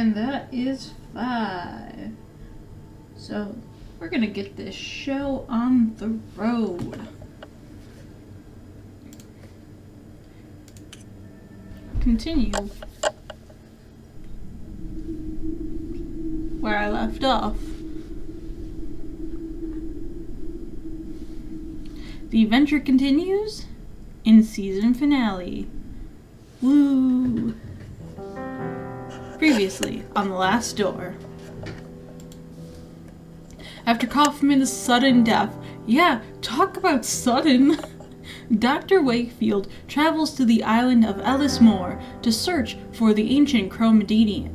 And that is 5. So we're gonna get this show on the road. Continue where I left off. The adventure continues in season finale. Woo! Previously on The Last Door. After Kaufman's sudden death, yeah, talk about sudden, Dr. Wakefield travels to the island of Ellis Moor to search for the ancient Chromedian,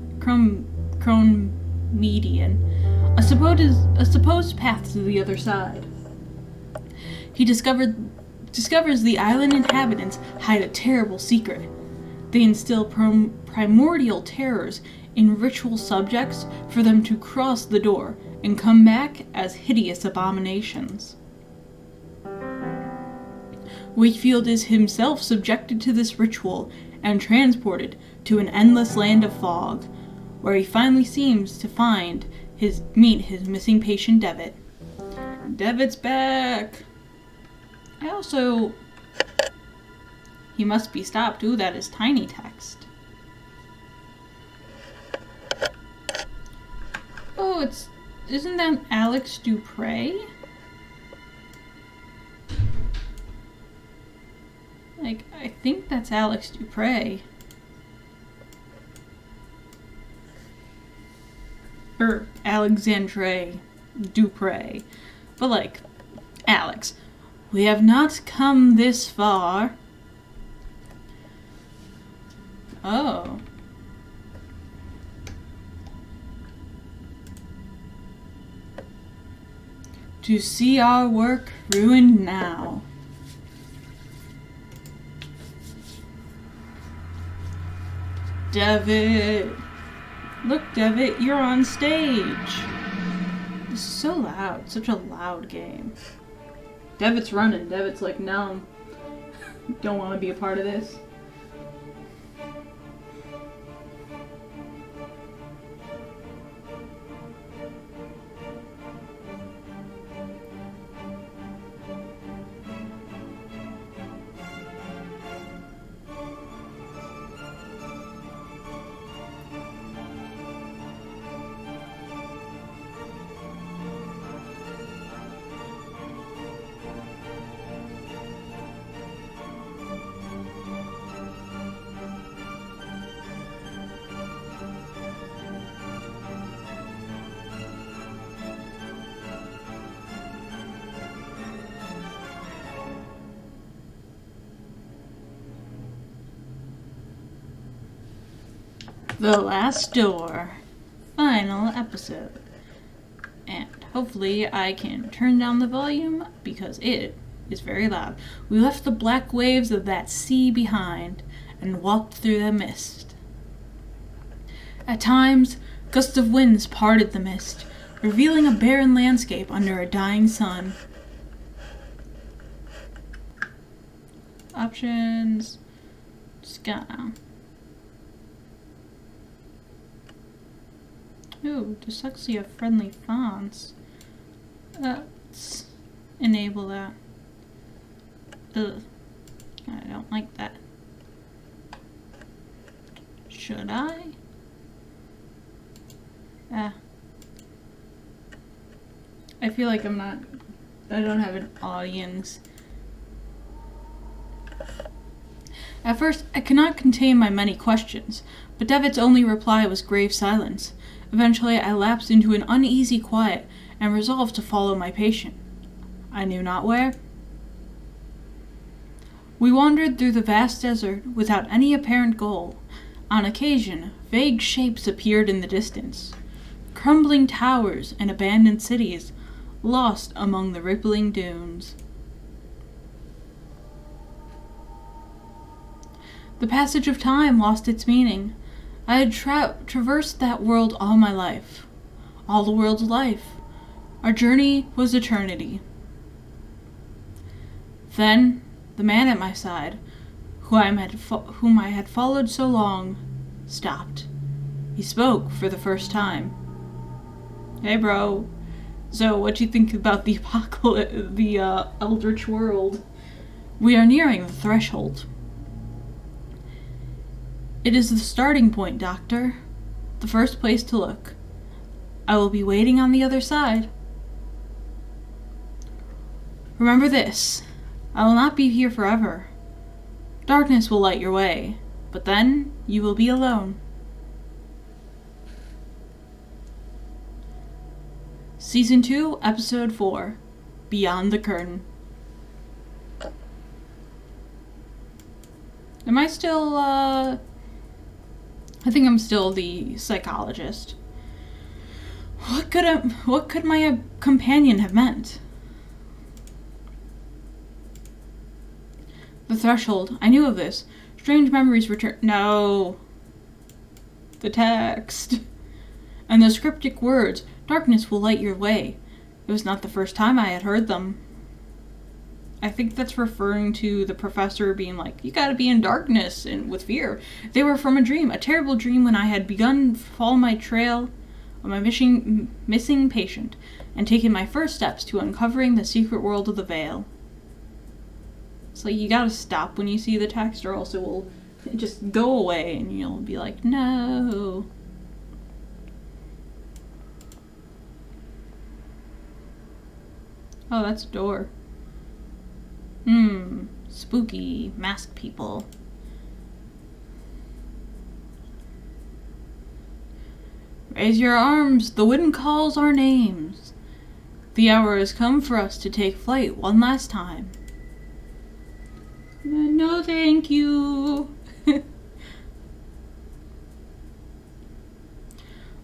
a supposed path to the other side. He discovers the island inhabitants hide a terrible secret. They instill primordial terrors in ritual subjects for them to cross the door and come back as hideous abominations. Wakefield is himself subjected to this ritual and transported to an endless land of fog, where he finally seems to meet his missing patient Devitt. Devitt's back! He must be stopped. Ooh, that is tiny text. Oh, isn't that Alex Dupre? I think that's Alex Dupre. Or Alexandre Dupre. But Alex. We have not come this far. Oh. To see our work ruined now. Devitt! Look, Devitt, you're on stage! This is so loud. Such a loud game. Devitt's running. Devitt's like, no. Don't want to be a part of this. The Last Door. Final episode. And hopefully I can turn down the volume because it is very loud. We left the black waves of that sea behind and walked through the mist. At times, gusts of winds parted the mist, revealing a barren landscape under a dying sun. Options. Scan. Ooh, dyslexia friendly fonts. Let's enable that. Ugh. I don't like that. Should I? I feel like I don't have an audience. At first, I could not contain my many questions, but Devitt's only reply was grave silence. Eventually, I lapsed into an uneasy quiet and resolved to follow my patient. I knew not where. We wandered through the vast desert without any apparent goal. On occasion, vague shapes appeared in the distance. Crumbling towers and abandoned cities, lost among the rippling dunes. The passage of time lost its meaning. I had traversed that world all my life. All the world's life. Our journey was eternity. Then, the man at my side, whom I had followed so long, stopped. He spoke for the first time. Hey, bro. So, what do you think about the apocalypse, the eldritch world? We are nearing the threshold. It is the starting point, Doctor. The first place to look. I will be waiting on the other side. Remember this. I will not be here forever. Darkness will light your way, but then you will be alone. Season 2, Episode 4, Beyond the Curtain. Am I still, I think I'm still the psychologist. What could my companion have meant? The threshold. I knew of this. Strange memories return. No. The text. And those cryptic words. Darkness will light your way. It was not the first time I had heard them. I think that's referring to the professor being like, you gotta be in darkness and with fear. They were from a dream. A terrible dream when I had begun to follow my trail of my missing patient and taken my first steps to uncovering the secret world of the Veil. It's like you gotta stop when you see the text or else it will just go away and you'll be like, no. Oh, that's a door. Spooky masked people. Raise your arms, the wind calls our names. The hour has come for us to take flight one last time. No, thank you.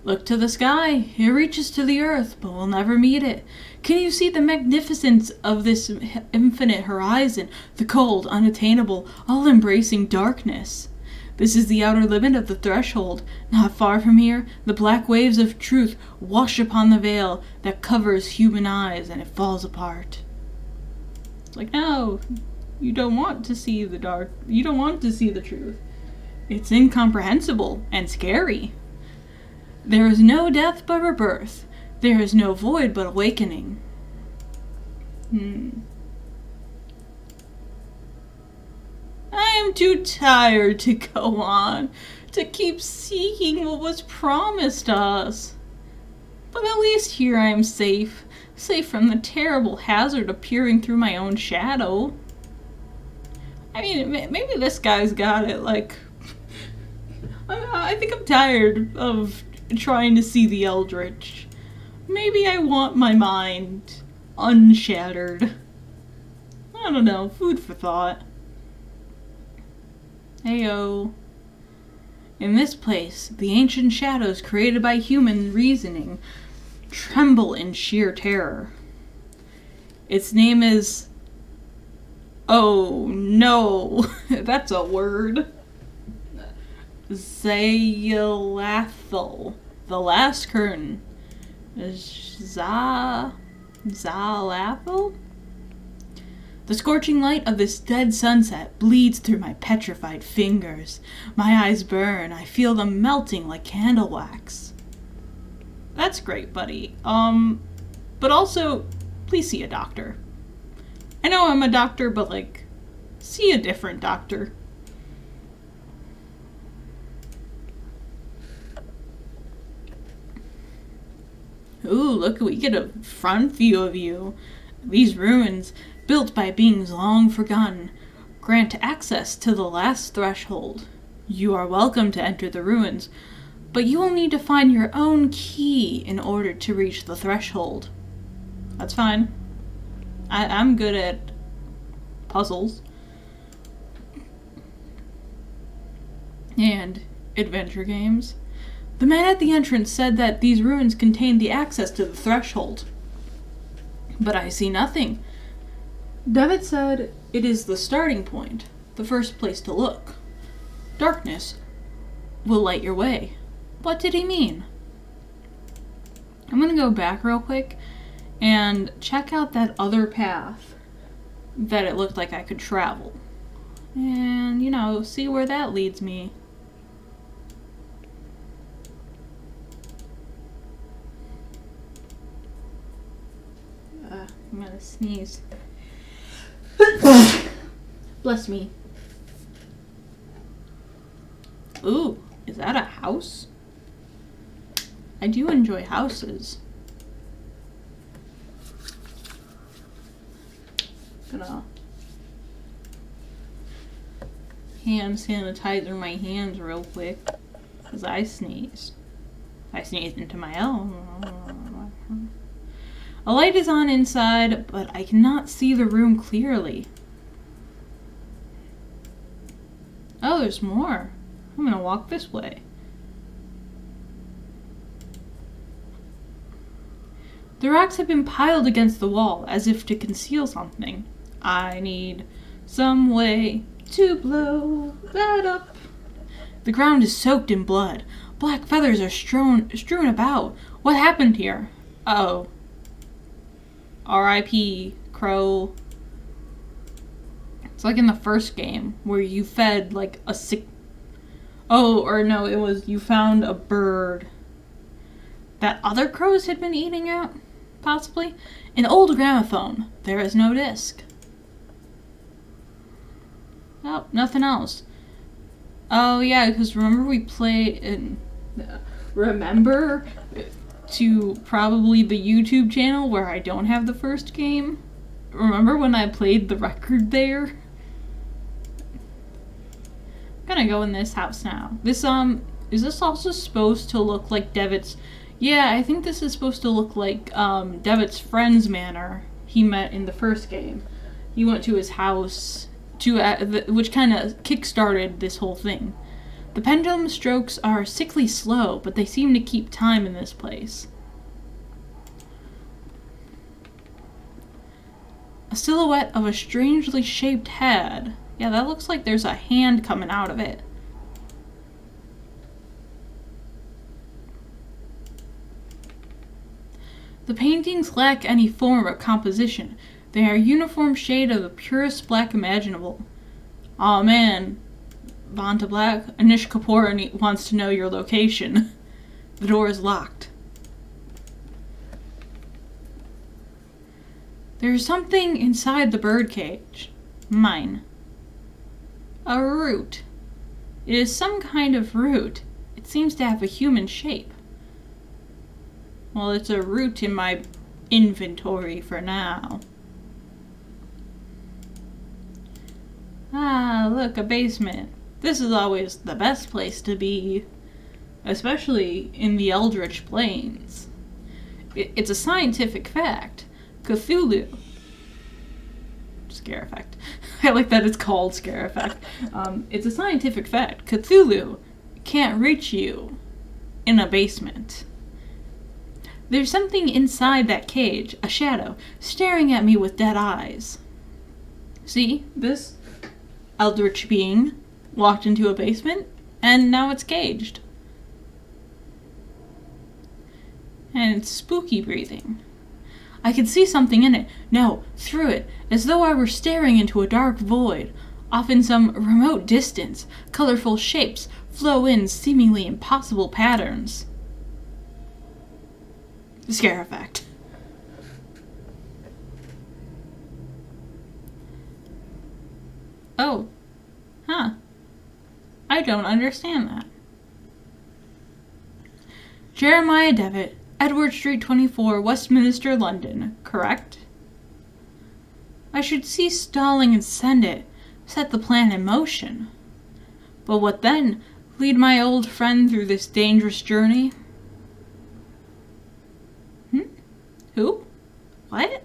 Look to the sky. It reaches to the earth, but we'll never meet it. Can you see the magnificence of this infinite horizon? The cold, unattainable, all-embracing darkness. This is the outer limit of the threshold. Not far from here, the black waves of truth wash upon the veil that covers human eyes, and it falls apart. It's like, no. You don't want to see the dark. You don't want to see the truth. It's incomprehensible and scary. There is no death but rebirth. There is no void but awakening. I am too tired to go on, to keep seeking what was promised us. But at least here I am safe from the terrible hazard of peering through my own shadow. I mean, maybe this guy's got it, like, I think I'm tired of trying to see the Eldritch. Maybe I want my mind unshattered. I don't know, food for thought. Heyo. In this place, the ancient shadows created by human reasoning tremble in sheer terror. Its name is... Oh, no. That's a word. Zalathel. The last curtain. Zalathel? The scorching light of this dead sunset bleeds through my petrified fingers. My eyes burn. I feel them melting like candle wax. That's great, buddy. But also, please see a doctor. I know I'm a doctor, but, like, see a different doctor. Ooh, look, we get a front view of you. These ruins, built by beings long forgotten, grant access to the last threshold. You are welcome to enter the ruins, but you will need to find your own key in order to reach the threshold. That's fine. I'm good at puzzles. And adventure games. The man at the entrance said that these ruins contained the access to the threshold. But I see nothing. Devitt said it is the starting point, the first place to look. Darkness will light your way. What did he mean? I'm gonna go back real quick and check out that other path that it looked like I could travel. And, you know, see where that leads me. I'm gonna sneeze. Bless me. Ooh, is that a house? I do enjoy houses. Gonna hand sanitizer my hands real quick because I sneezed. I sneezed into my own. A light is on inside, but I cannot see the room clearly. Oh, there's more. I'm gonna walk this way. The rocks have been piled against the wall as if to conceal something. I need some way to blow that up. The ground is soaked in blood. Black feathers are strewn about. What happened here? Uh-oh. R.I.P. Crow. It's like in the first game where you fed like a sick... Oh, or no, it was you found a bird that other crows had been eating out, possibly. An old gramophone. There is no disc. Oh, nothing else. Oh yeah, because remember we played in... Remember to probably the YouTube channel where I don't have the first game? Remember when I played the record there? I'm gonna go in this house now. This, is this also supposed to look like Devitt's... Yeah, I think this is supposed to look like, Devitt's friend's manor he met in the first game. He went to his house, which kind of kick-started this whole thing. The pendulum strokes are sickly slow, but they seem to keep time in this place. A silhouette of a strangely shaped head. Yeah, that looks like there's a hand coming out of it. The paintings lack any form or composition. They are a uniform shade of the purest black imaginable. Aw, man. Vanta Black, Anish Kapoor wants to know your location. The door is locked. There's something inside the birdcage. Mine. A root. It is some kind of root. It seems to have a human shape. Well, it's a root in my inventory for now. Ah, look, a basement. This is always the best place to be, especially in the Eldritch Plains. It's a scientific fact. Cthulhu. Scare effect. I like that it's called scare effect. It's a scientific fact. Cthulhu can't reach you in a basement. There's something inside that cage, a shadow, staring at me with dead eyes. See, this eldritch being walked into a basement, and now it's caged. And it's spooky breathing. I can see something in it. No, through it, as though I were staring into a dark void. Off in some remote distance, colorful shapes flow in seemingly impossible patterns. Scare effect. Oh. Huh. I don't understand that. Jeremiah Devitt, Edward Street 24, Westminster, London, correct? I should cease stalling and send it, set the plan in motion. But what then? Lead my old friend through this dangerous journey? Who? What?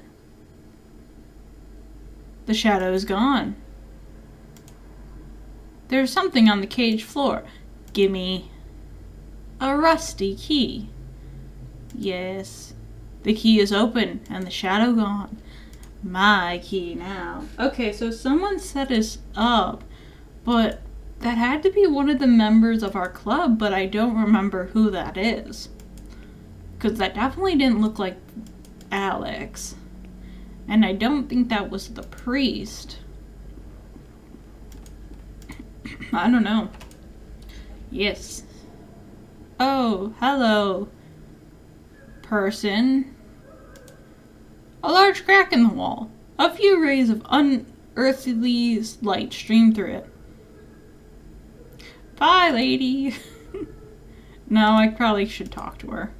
The shadow is gone. There's something on the cage floor. Gimme. A rusty key. Yes. The key is open and the shadow gone. My key now. Okay, so someone set us up, but that had to be one of the members of our club, but I don't remember who that is. Because that definitely didn't look like Alex. And I don't think that was the priest. I don't know. Yes. Oh, hello, person. A large crack in the wall. A few rays of unearthly light stream through it. Bye, lady. No, I probably should talk to her.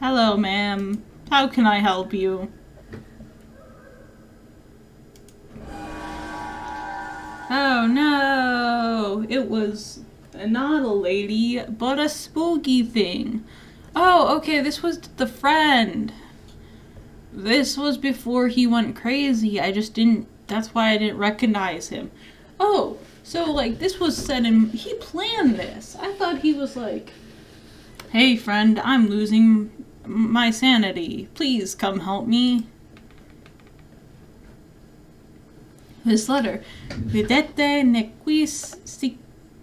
Hello, ma'am. How can I help you? Oh no! It was not a lady, but a spooky thing. Oh, okay, this was the friend. This was before he went crazy. I just didn't, that's why I didn't recognize him. Oh, so like this was said in, he planned this. I thought he was like, hey friend, I'm losing my sanity. Please come help me. This letter. Videte nequis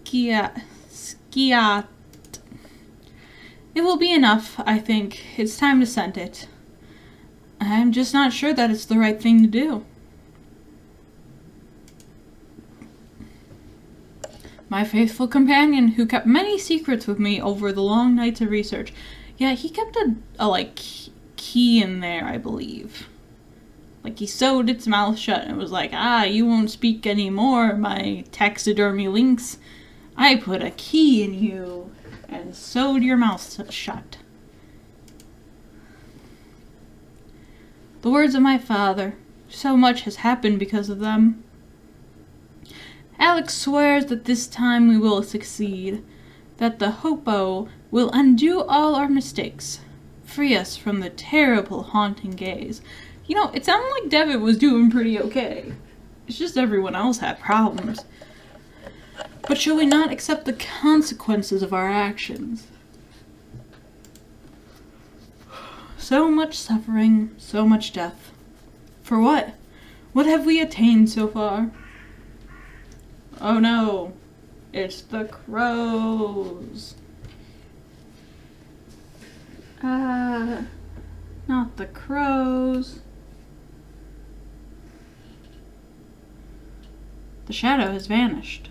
sciat. It will be enough, I think. It's time to send it. I'm just not sure that it's the right thing to do. My faithful companion, who kept many secrets with me over the long nights of research. Yeah, he kept a like, key in there, I believe. Like, he sewed its mouth shut and was like, you won't speak anymore, my taxidermy lynx. I put a key in you and sewed your mouth shut. The words of my father. So much has happened because of them. Alex swears that this time we will succeed, that the Hopo will undo all our mistakes, free us from the terrible haunting gaze. You know, it sounded like Devitt was doing pretty okay. It's just everyone else had problems. But shall we not accept the consequences of our actions? So much suffering, so much death. For what? What have we attained so far? Oh no, it's the crows. Not the crows. The shadow has vanished.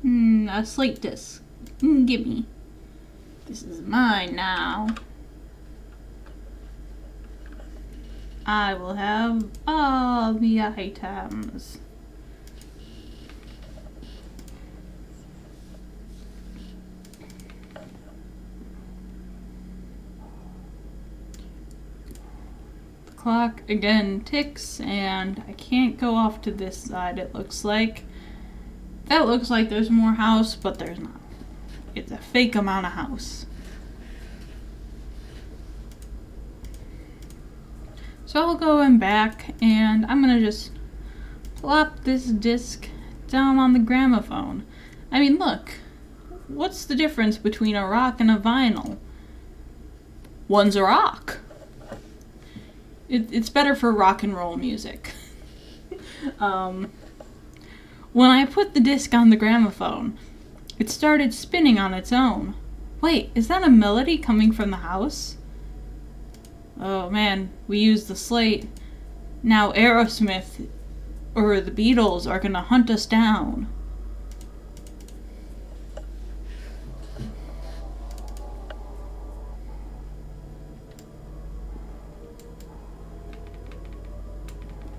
A slate disc. Gimme. This is mine now. I will have all the items. The clock again ticks, and I can't go off to this side, it looks like. That looks like there's more house, but there's not. It's a fake amount of house. So I'll go in back, and I'm gonna just plop this disc down on the gramophone. I mean, look. What's the difference between a rock and a vinyl? One's a rock. It's better for rock and roll music. When I put the disc on the gramophone, it started spinning on its own. Wait, is that a melody coming from the house? Oh man, we used the slate. Now Aerosmith or the Beatles are gonna hunt us down.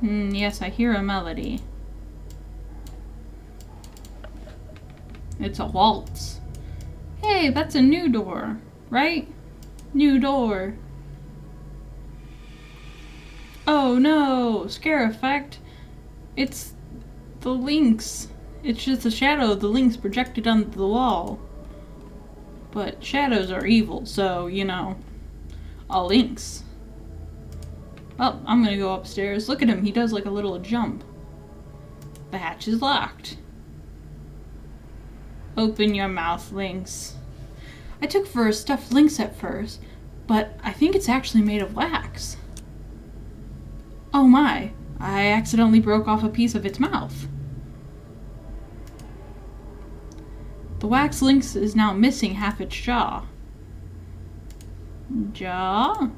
Yes, I hear a melody. It's a waltz. Hey, that's a new door, right? New door. Oh no, scare effect. It's the lynx. It's just a shadow of the lynx projected onto the wall. But shadows are evil, so, you know, a lynx. Well, I'm gonna go upstairs. Look at him, he does like a little jump. The hatch is locked. Open your mouth, lynx. I took for a stuffed lynx at first, but I think it's actually made of wax. Oh my, I accidentally broke off a piece of its mouth. The wax lynx is now missing half its jaw. Jaw?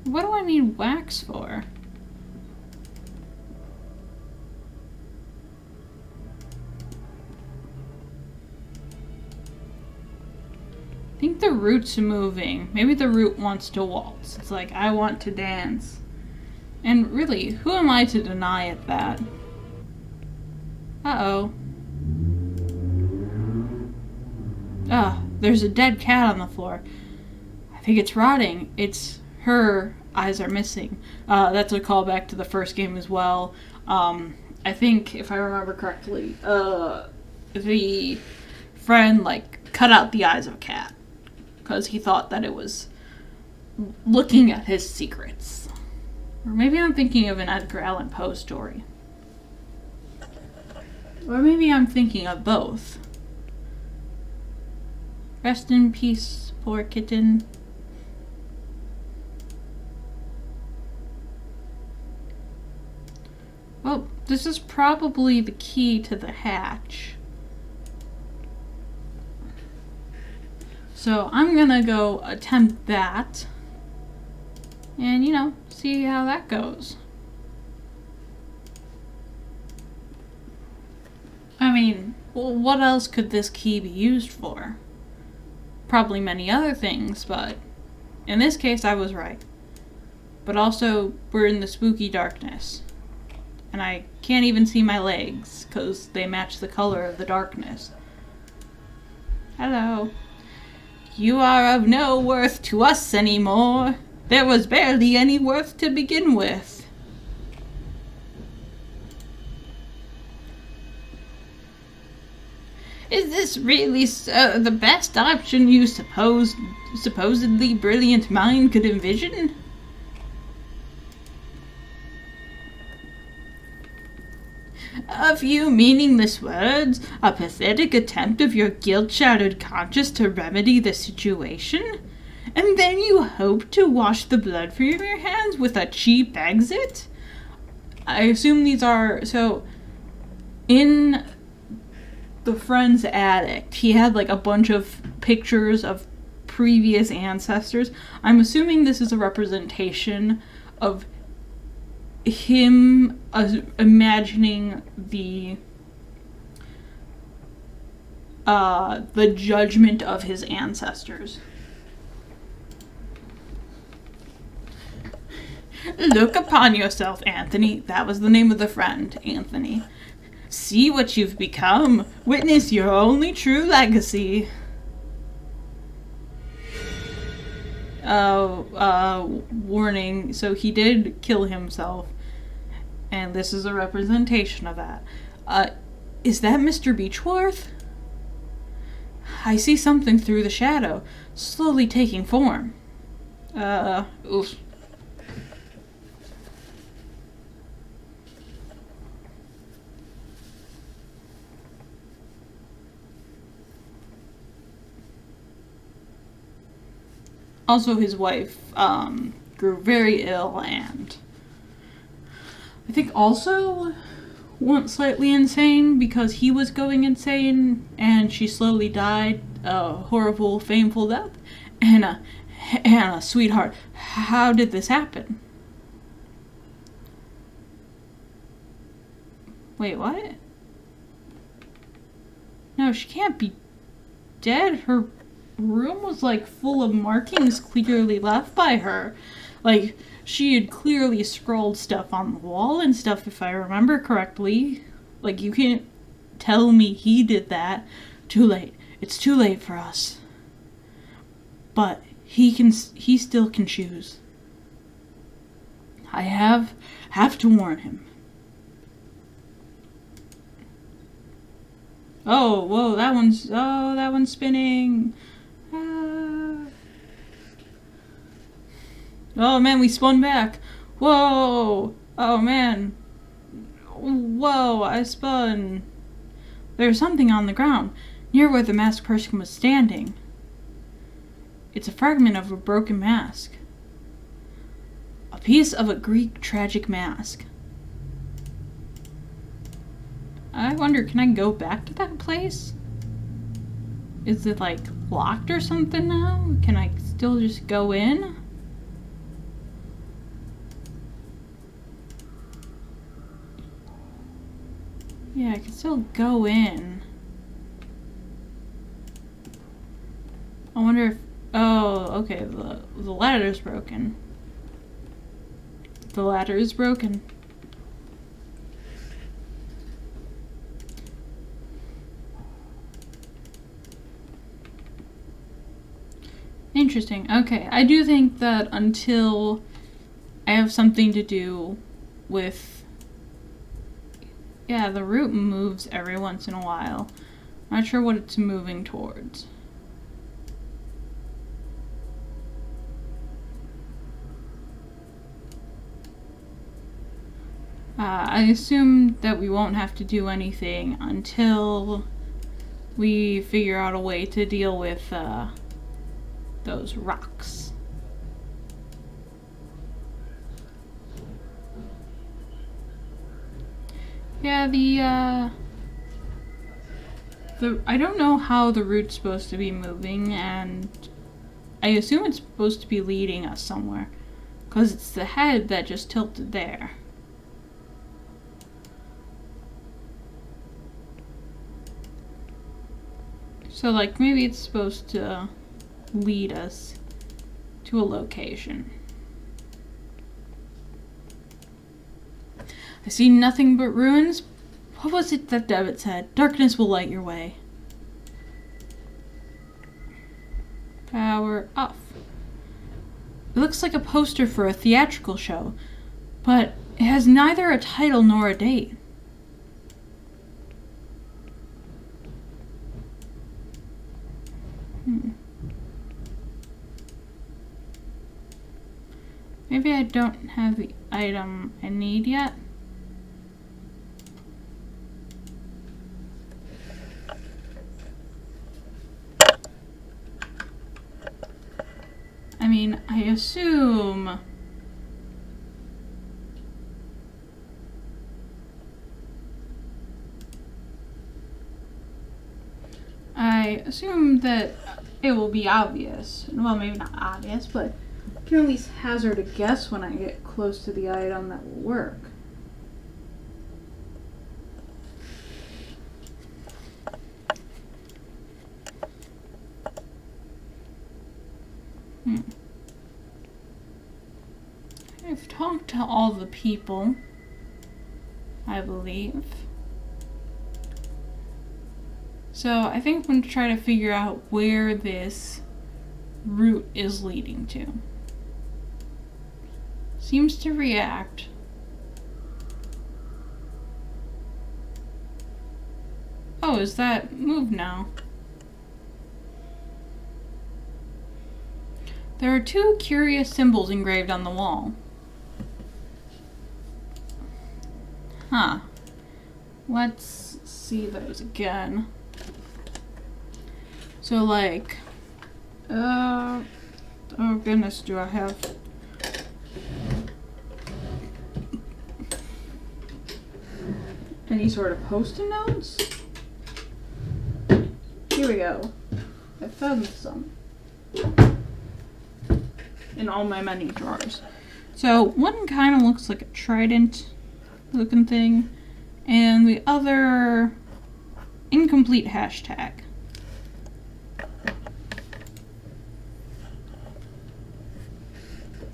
What do I need wax for? think the root's moving. Maybe the root wants to waltz. It's like, I want to dance. And really, who am I to deny it that? Uh-oh. There's a dead cat on the floor. I think it's rotting. Her eyes are missing. That's a callback to the first game as well. I think, if I remember correctly, the friend, cut out the eyes of a cat. Because he thought that it was looking at his secrets. Or maybe I'm thinking of an Edgar Allan Poe story. Or maybe I'm thinking of both. Rest in peace, poor kitten. Well, this is probably the key to the hatch. So I'm gonna go attempt that. And, see how that goes. I mean, what else could this key be used for? Probably many other things, but in this case I was right. But also, we're in the spooky darkness. And I can't even see my legs, because they match the color of the darkness. Hello. You are of no worth to us anymore. There was barely any worth to begin with. Is this really the best option you supposedly brilliant mind could envision? A few meaningless words, a pathetic attempt of your guilt-shattered conscience to remedy the situation? And then you hope to wash the blood from your hands with a cheap exit? I assume these are... So, in the friend's attic, he had a bunch of pictures of previous ancestors. I'm assuming this is a representation of him imagining the judgment of his ancestors. Look upon yourself, Anthony. That was the name of the friend, Anthony. See what you've become. Witness your only true legacy. Warning. So he did kill himself. And this is a representation of that. Is that Mr. Beechworth? I see something through the shadow, slowly taking form. Oof. Also, his wife grew very ill and I think also went slightly insane because he was going insane and she slowly died a horrible, painful death. Hannah, sweetheart, how did this happen? Wait, what? No, she can't be dead. Her room was full of markings clearly left by her. She had clearly scrolled stuff on the wall and stuff, if I remember correctly. You can't tell me he did that. Too late. It's too late for us. But he still can choose. I have to warn him. Oh, whoa, that one's spinning. Oh man, we spun back. Whoa! Oh man. Whoa, I spun. There's something on the ground, near where the masked person was standing. It's a fragment of a broken mask. A piece of a Greek tragic mask. I wonder, can I go back to that place? Is it locked or something now? Can I still just go in? Yeah, I can still go in. I wonder if... Oh, okay, the ladder's broken. The ladder is broken. Interesting. Okay, I do think that until I have something to do with... Yeah, the root moves every once in a while. Not sure what it's moving towards. I assume that we won't have to do anything until we figure out a way to deal with those rocks. Yeah, I don't know how the root's supposed to be moving, and I assume it's supposed to be leading us somewhere, because it's the head that just tilted there. So, like, maybe it's supposed to lead us to a location. I see nothing but ruins. What was it that Devitt said? Darkness will light your way. Power off. It looks like a poster for a theatrical show, but it has neither a title nor a date. Maybe I don't have the item I need yet. I mean, I assume... that it will be obvious. Well, maybe not obvious, but I can at least hazard a guess when I get close to the item that will work. I've talked to all the people, I believe. So I think I'm going to try to figure out where this root is leading to. Seems to react. Oh, is that moved now? There are two curious symbols engraved on the wall. Huh. Let's see those again. So, like, oh goodness, do I have... any sort of post-it notes? Here we go. I found some in all my many drawers. So, one kind of looks like a trident looking thing, and the other incomplete hashtag.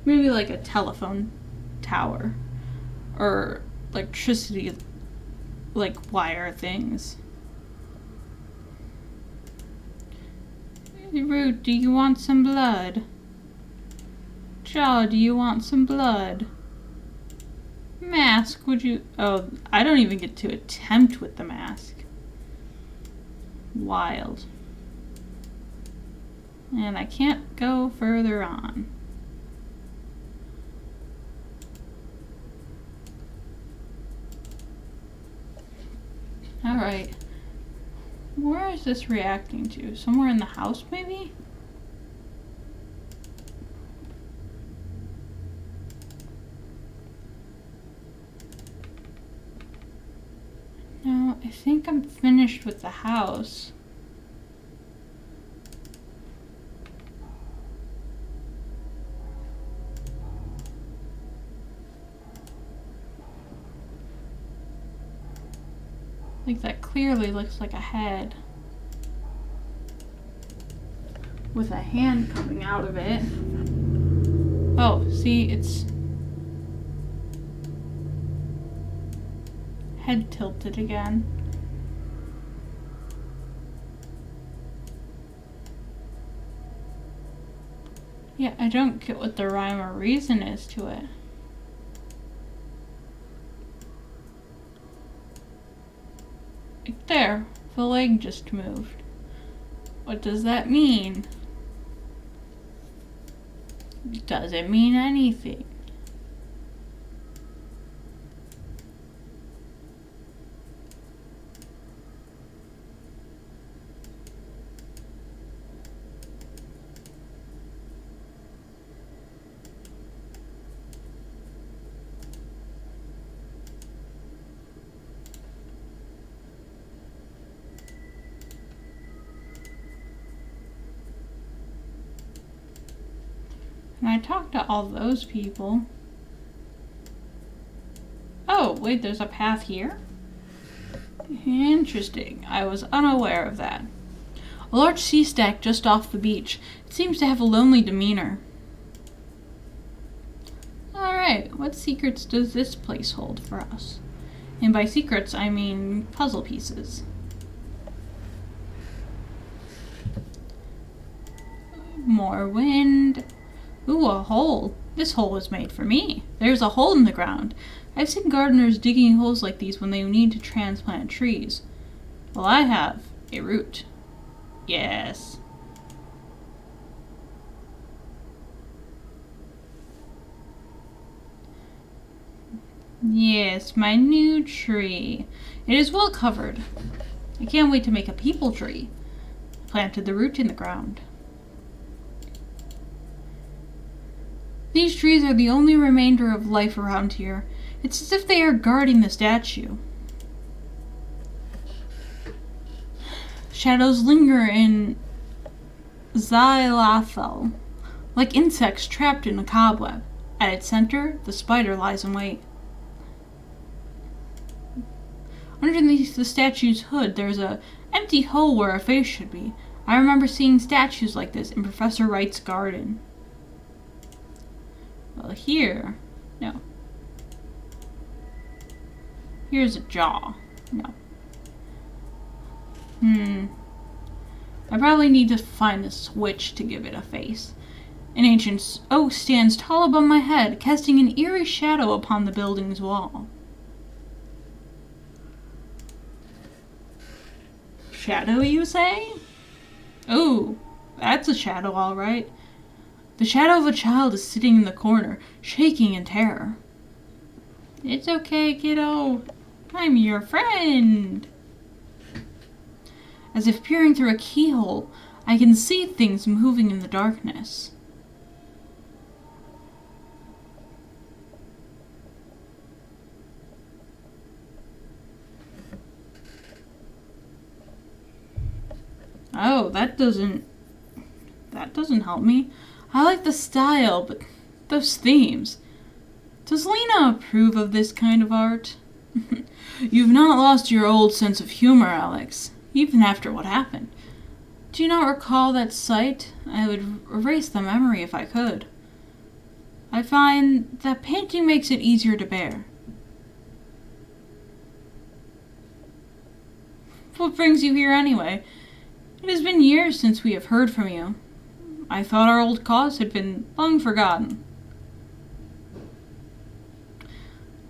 Maybe like a telephone tower or electricity like wire things. Root, do you want some blood? Jaw, do you want some blood? Mask, would you... Oh, I don't even get to attempt with the mask. Wild. And I can't go further on. Alright. Where is this reacting to? Somewhere in the house, maybe? No, I think I'm finished with the house. Like, that clearly looks like a head. with a hand coming out of it. Oh, see, it's head tilted again. Yeah, I don't get what the rhyme or reason is to it. Right there, the leg just moved. What does that mean? Does it mean anything? And I talked to all those people. Oh, wait, there's a path here? Interesting. I was unaware of that. A large sea stack just off the beach. It seems to have a lonely demeanor. Alright, what secrets does this place hold for us? And by secrets, I mean puzzle pieces. More wind. Ooh, a hole. This hole was made for me. There's a hole in the ground. I've seen gardeners digging holes like these when they need to transplant trees. Well, I have a root. Yes. Yes, my new tree. It is well covered. I can't wait to make a people tree. Planted the root in the ground. These trees are the only remainder of life around here. It's as if they are guarding the statue. Shadows linger in Xylothal, like insects trapped in a cobweb. At its center, the spider lies in wait. Underneath the statue's hood, there's an empty hole where a face should be. I remember seeing statues like this in Professor Wright's garden. Well, here, no. Here's a jaw. No. I probably need to find a switch to give it a face. An ancient oak stands tall above my head, casting an eerie shadow upon the building's wall. Shadow, you say? Oh, that's a shadow, all right. The shadow of a child is sitting in the corner, shaking in terror. It's okay, kiddo. I'm your friend. As if peering through a keyhole, I can see things moving in the darkness. Oh, that doesn't help me. I like the style, but those themes. Does Lena approve of this kind of art? You've not lost your old sense of humor, Alex, even after what happened. Do you not recall that sight? I would erase the memory if I could. I find that painting makes it easier to bear. What brings you here anyway? It has been years since we have heard from you. I thought our old cause had been long forgotten.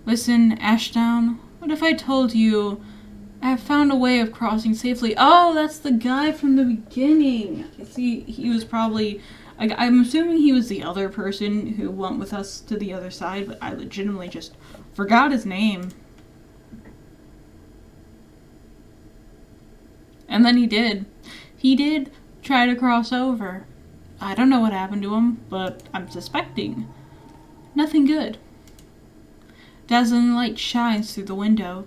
Listen, Ashdown, what if I told you I have found a way of crossing safely? Oh, that's the guy from the beginning. See, he was probably... I'm assuming he was the other person who went with us to the other side, but I legitimately just forgot his name. And then he did. He did try to cross over. I don't know what happened to him, but I'm suspecting nothing good. Dazzling light shines through the window.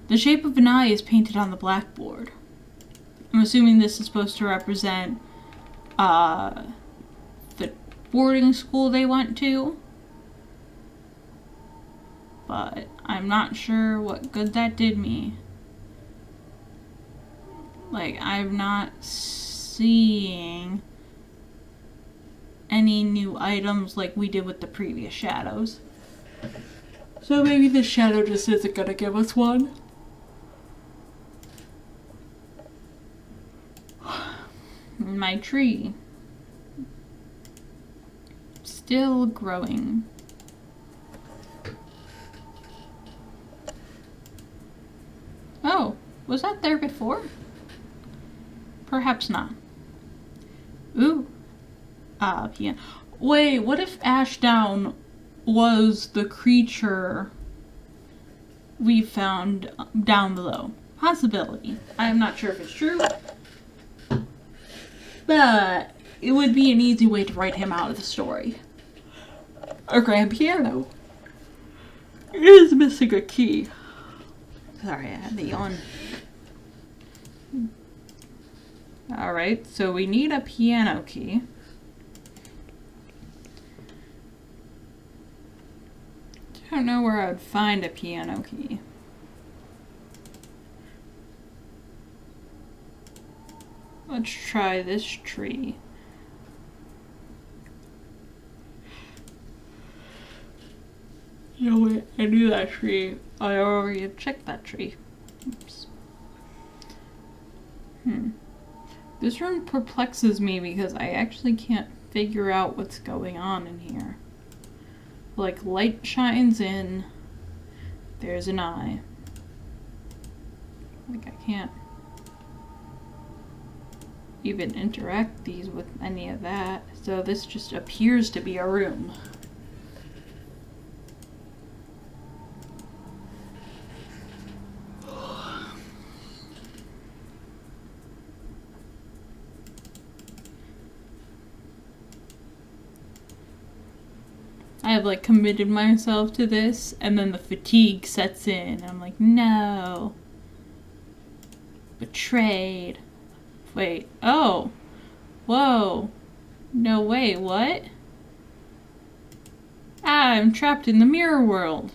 The shape of an eye is painted on the blackboard. I'm assuming this is supposed to represent the boarding school they went to. But I'm not sure what good that did me. Like, I'm not seeing any new items like we did with the previous shadows. So maybe this shadow just isn't gonna give us one. My tree. Still growing. Oh, was that there before? Perhaps not. Ooh. Yeah. Wait, what if Ashdown was the creature we found down below? Possibility. I'm not sure if it's true, but it would be an easy way to write him out of the story. Our grand piano is missing a key. Sorry, I had the yawn. Alright, so we need a piano key. I don't know where I would find a piano key. Let's try this tree. You know what? I knew that tree. I already checked that tree. Oops. This room perplexes me because I actually can't figure out what's going on in here. Like, light shines in. There's an eye. Like, I can't even interact these with any of that. So this just appears to be a room. I have like committed myself to this, and then the fatigue sets in. I'm like, no. Betrayed. Wait, oh. Whoa. No way, what? Ah, I'm trapped in the mirror world.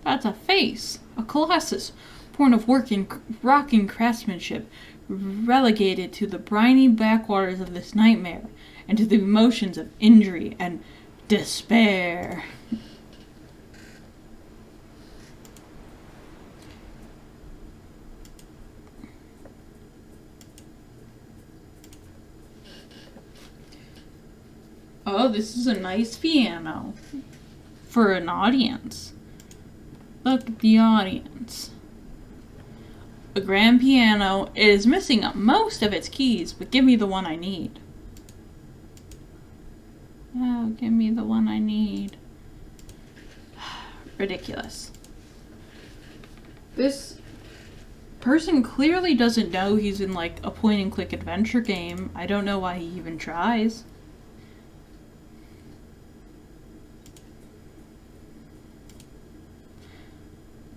That's a face. A colossus, born of rocking craftsmanship, relegated to the briny backwaters of this nightmare, and to the emotions of injury and despair. Oh, this is a nice piano for an audience. Look at the audience. A grand piano is missing most of its keys, but give me the one I need. Oh, give me the one I need. Ridiculous. This person clearly doesn't know he's in like a point and click adventure game. I don't know why he even tries.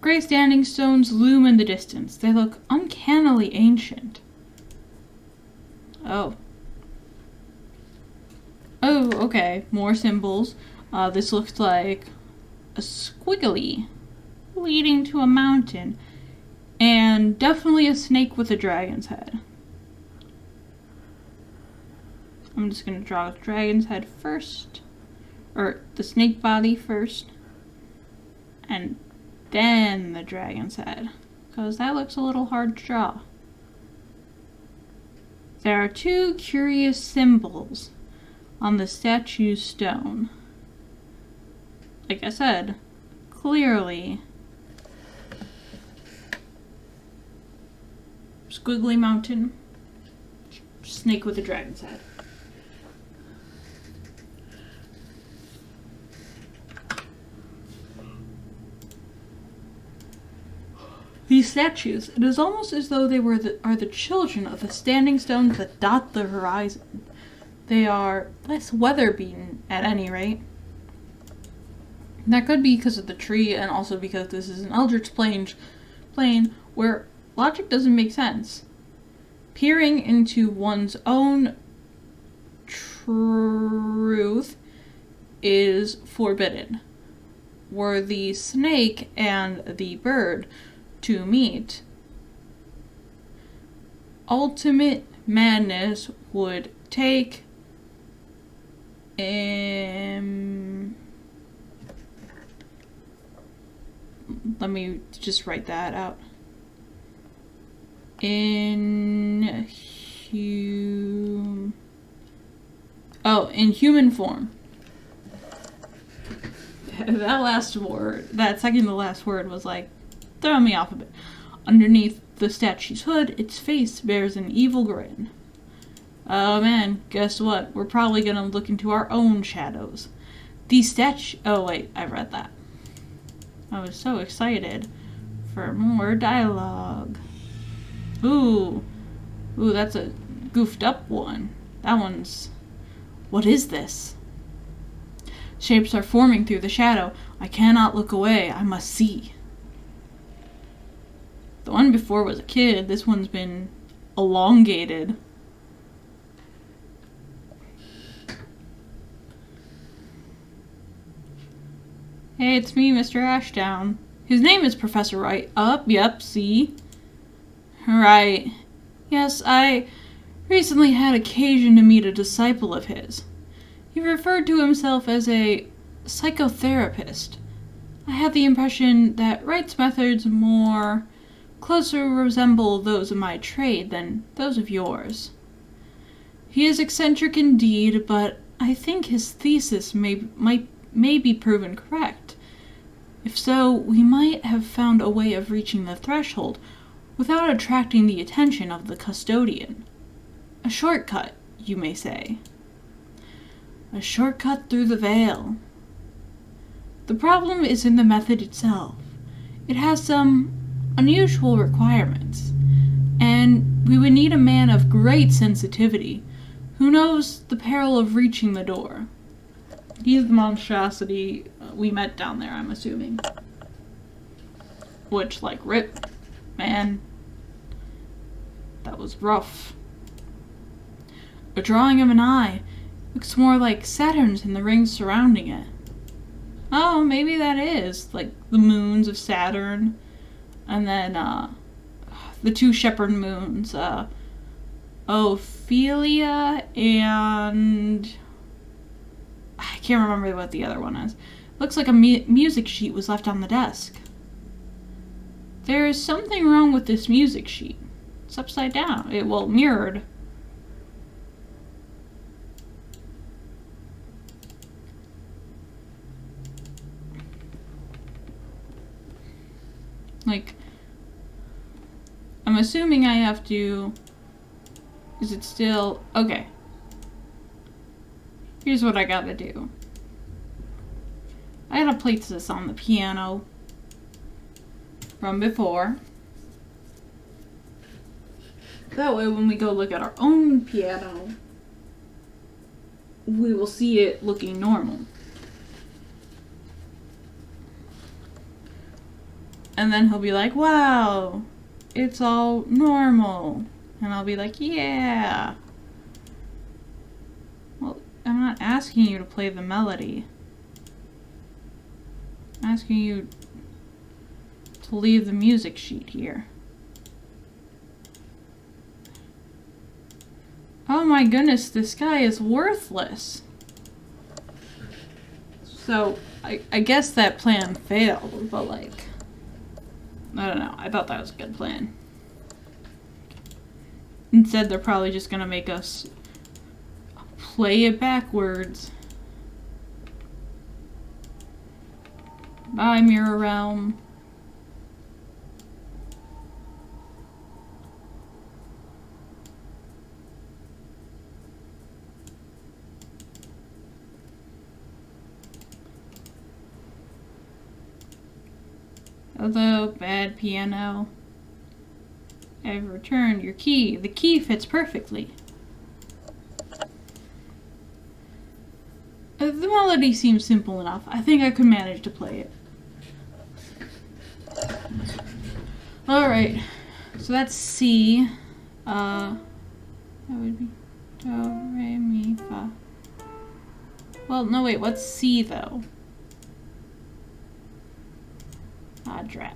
Gray standing stones loom in the distance. They look uncannily ancient. Oh. Oh, okay. More symbols. This looks like a squiggly leading to a mountain. And definitely a snake with a dragon's head. I'm just going to draw the dragon's head first. Or the snake body first. And then the dragon's head. Because that looks a little hard to draw. There are two curious symbols on the statue stone. Like I said, clearly squiggly mountain, snake with a dragon's head. These statues, it is almost as though they are the children of the standing stones that dot the horizon. They are less weather-beaten, at any rate. That could be because of the tree, and also because this is an Eldritch plane where logic doesn't make sense. Peering into one's own truth is forbidden. Were the snake and the bird to meet, ultimate madness would take let me just write that out. In human form. That second to last word was like throwing me off a bit. Underneath the statue's hood, its face bears an evil grin. Oh man, guess what? We're probably gonna look into our own shadows. Oh wait, I read that. I was so excited for more dialogue. Ooh, that's a goofed up one. That one's... What is this? Shapes are forming through the shadow. I cannot look away. I must see. The one before was a kid. This one's been elongated. Hey, it's me, Mr. Ashdown. His name is Professor Wright. Yep, see? Right. Yes, I recently had occasion to meet a disciple of his. He referred to himself as a psychotherapist. I had the impression that Wright's methods more closer resemble those of my trade than those of yours. He is eccentric indeed, but I think his thesis may be proven correct. If so, we might have found a way of reaching the threshold without attracting the attention of the custodian. A shortcut, you may say. A shortcut through the veil. The problem is in the method itself. It has some unusual requirements, and we would need a man of great sensitivity who knows the peril of reaching the door. He's the monstrosity we met down there, I'm assuming. Which, like, rip, man. That was rough. A drawing of an eye. Looks more like Saturn's and the rings surrounding it. Oh, maybe that is. Like, the moons of Saturn. And then, the two shepherd moons. Ophelia and... I can't remember what the other one is. Looks like a music sheet was left on the desk. There is something wrong with this music sheet. It's upside down. Mirrored. Like, I'm assuming I have to... Is it still... Okay. Here's what I gotta do. I gotta place this on the piano from before. That way when we go look at our own piano, we will see it looking normal. And then he'll be like, wow, it's all normal. And I'll be like, yeah. Well, I'm not asking you to play the melody. I'm asking you to leave the music sheet here. Oh my goodness, this guy is worthless. So, I guess that plan failed, but like, I don't know. I thought that was a good plan. Instead, they're probably just gonna make us play it backwards. Bye, Mirror Realm. Although, bad piano. I've returned your key. The key fits perfectly. The melody seems simple enough. I think I could manage to play it. Alright. So that's C. That would be Do, Re, Mi, Fa. Well, no, wait. What's C, though? Drat.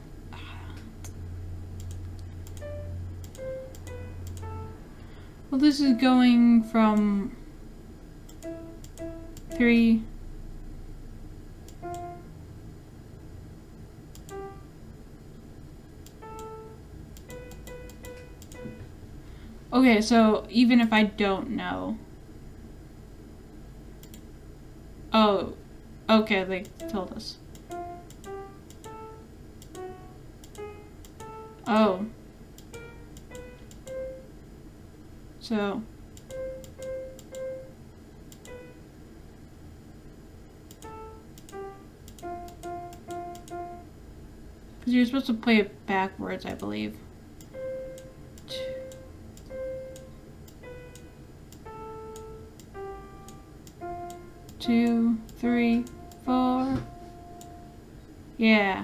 Well, this is going from 3. Okay, so even if I don't know. Oh, okay, they told us. Oh. So. Because you're supposed to play it backwards, I believe. 2, 3, 4. Yeah.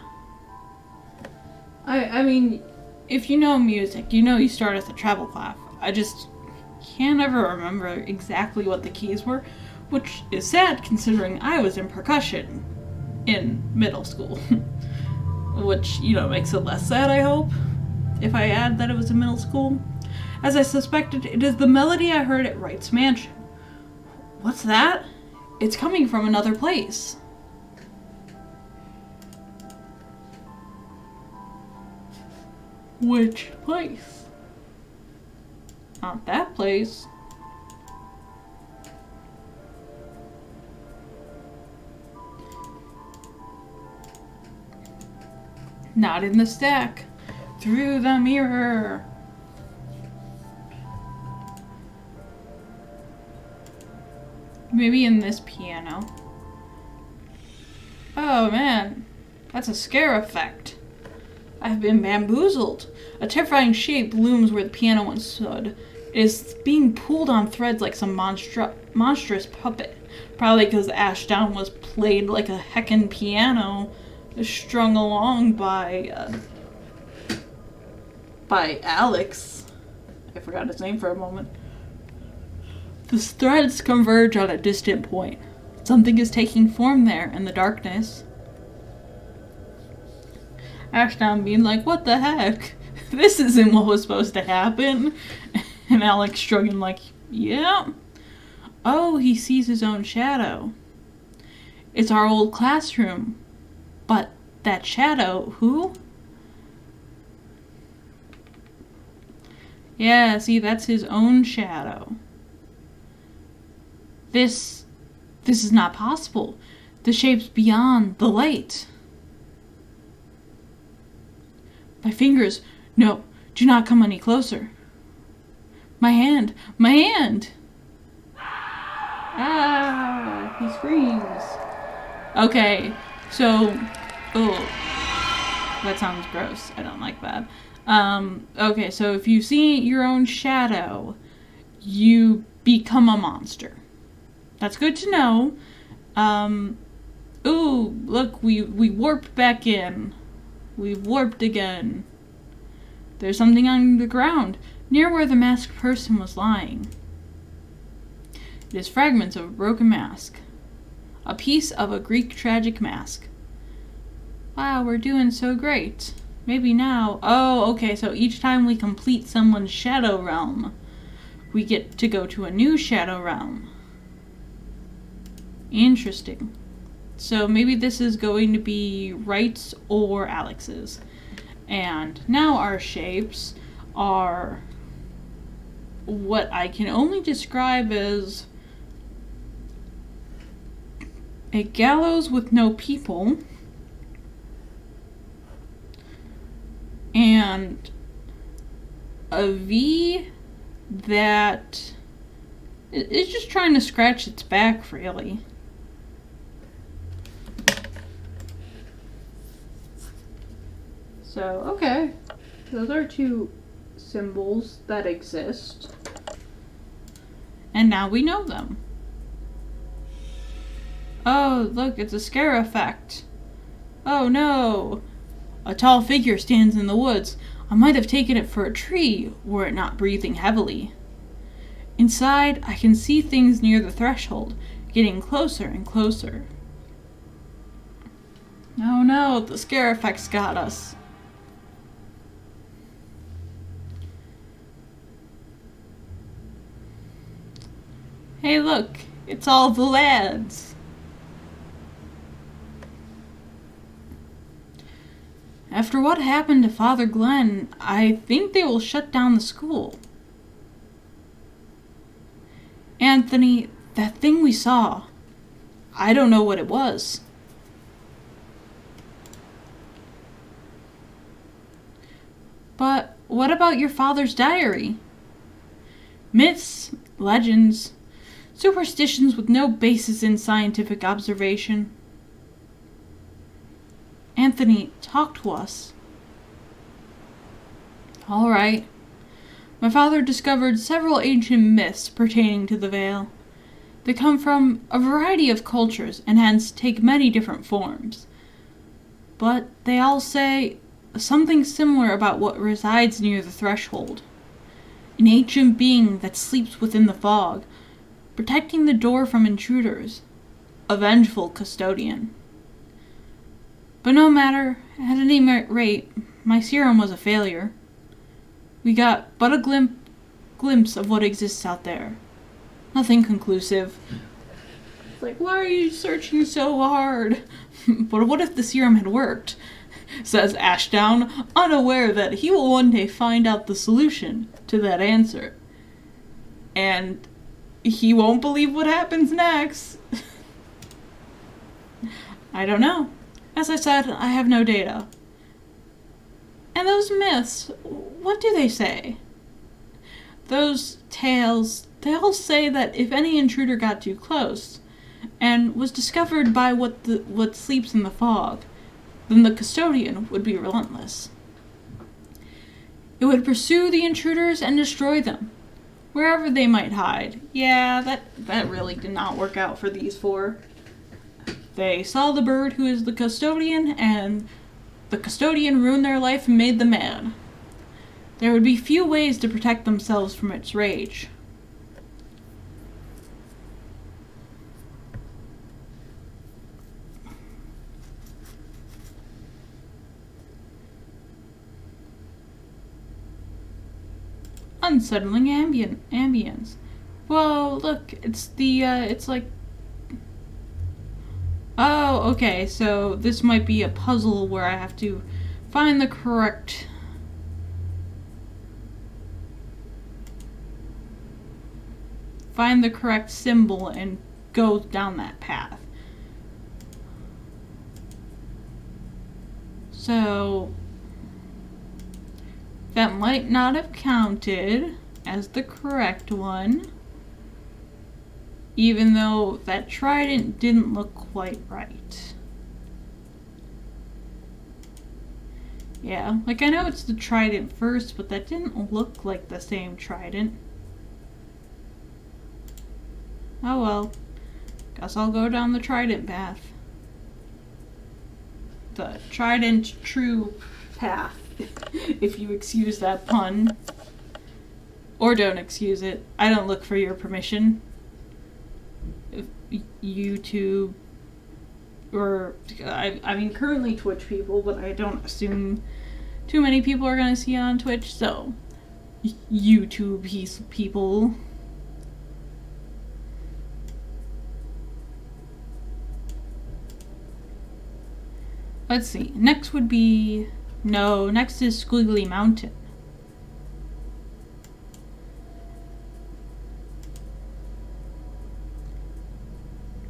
I mean, if you know music, you know you start at the treble clef. I just can't ever remember exactly what the keys were, which is sad considering I was in percussion in middle school. Which, you know, makes it less sad, I hope, if I add that it was in middle school. As I suspected, it is the melody I heard at Wright's mansion. What's that? It's coming from another place. Which place? Not that place. Not in the stack. Through the mirror. Maybe in this piano. Oh man, that's a scare effect. I've been bamboozled. A terrifying shape looms where the piano once stood. It is being pulled on threads like some monstrous puppet. Probably because Ashdown was played like a heckin' piano, strung along by Alex. I forgot his name for a moment. The threads converge at a distant point. Something is taking form there in the darkness. Ashdown being like, what the heck? This isn't what was supposed to happen. And Alex shrugging like, yeah. Oh, he sees his own shadow. It's our old classroom. But that shadow, who? Yeah, see, that's his own shadow. This is not possible. The shape's beyond the light. My fingers. No, do not come any closer. My hand. My hand. Ah, he screams. Okay, so, oh, that sounds gross. I don't like that. Okay, so if you see your own shadow, you become a monster. That's good to know. Ooh, look, we warped back in. We warped again. There's something on the ground, near where the masked person was lying. It is fragments of a broken mask. A piece of a Greek tragic mask. Wow, we're doing so great. Maybe now... Oh, okay, so each time we complete someone's shadow realm, we get to go to a new shadow realm. Interesting. So maybe this is going to be Wright's or Alex's. And now our shapes are what I can only describe as a gallows with no people and a V that is just trying to scratch its back, really. So, okay. Those are two symbols that exist. And now we know them. Oh, look, it's a scare effect. Oh no! A tall figure stands in the woods. I might have taken it for a tree, were it not breathing heavily. Inside, I can see things near the threshold, getting closer and closer. Oh no, the scare effects got us. Hey, look, it's all the lads. After what happened to Father Glenn, I think they will shut down the school. Anthony, that thing we saw, I don't know what it was. But what about your father's diary? Myths, legends, superstitions with no basis in scientific observation. Anthony, talk to us. All right. My father discovered several ancient myths pertaining to the Vale. They come from a variety of cultures and hence take many different forms. But they all say something similar about what resides near the threshold. An ancient being that sleeps within the fog, protecting the door from intruders. A vengeful custodian. But no matter, at any rate, my serum was a failure. We got but a glimpse of what exists out there. Nothing conclusive. It's like, why are you searching so hard? But what if the serum had worked? Says Ashdown, unaware that he will one day find out the solution to that answer. And he won't believe what happens next. I don't know. As I said, I have no data. And those myths, what do they say? Those tales, they all say that if any intruder got too close and was discovered by what sleeps in the fog, then the custodian would be relentless. It would pursue the intruders and destroy them, wherever they might hide. Yeah, that really did not work out for these four. They saw the bird who is the custodian, and the custodian ruined their life and made them mad. There would be few ways to protect themselves from its rage. Unsettling ambience. Whoa, look, it's like... Oh, okay, so this might be a puzzle where I have to find the correct... symbol and go down that path. So... that might not have counted as the correct one. Even though that trident didn't look quite right. Yeah, like I know it's the trident first, but that didn't look like the same trident. Oh well. Guess I'll go down the trident path. The trident true path, if you excuse that pun. Or don't excuse it. I don't look for your permission. YouTube, or I mean currently Twitch people, but I don't assume too many people are gonna see it on Twitch, so YouTube people. Let's see, next would be, no, next is Squiggly Mountain.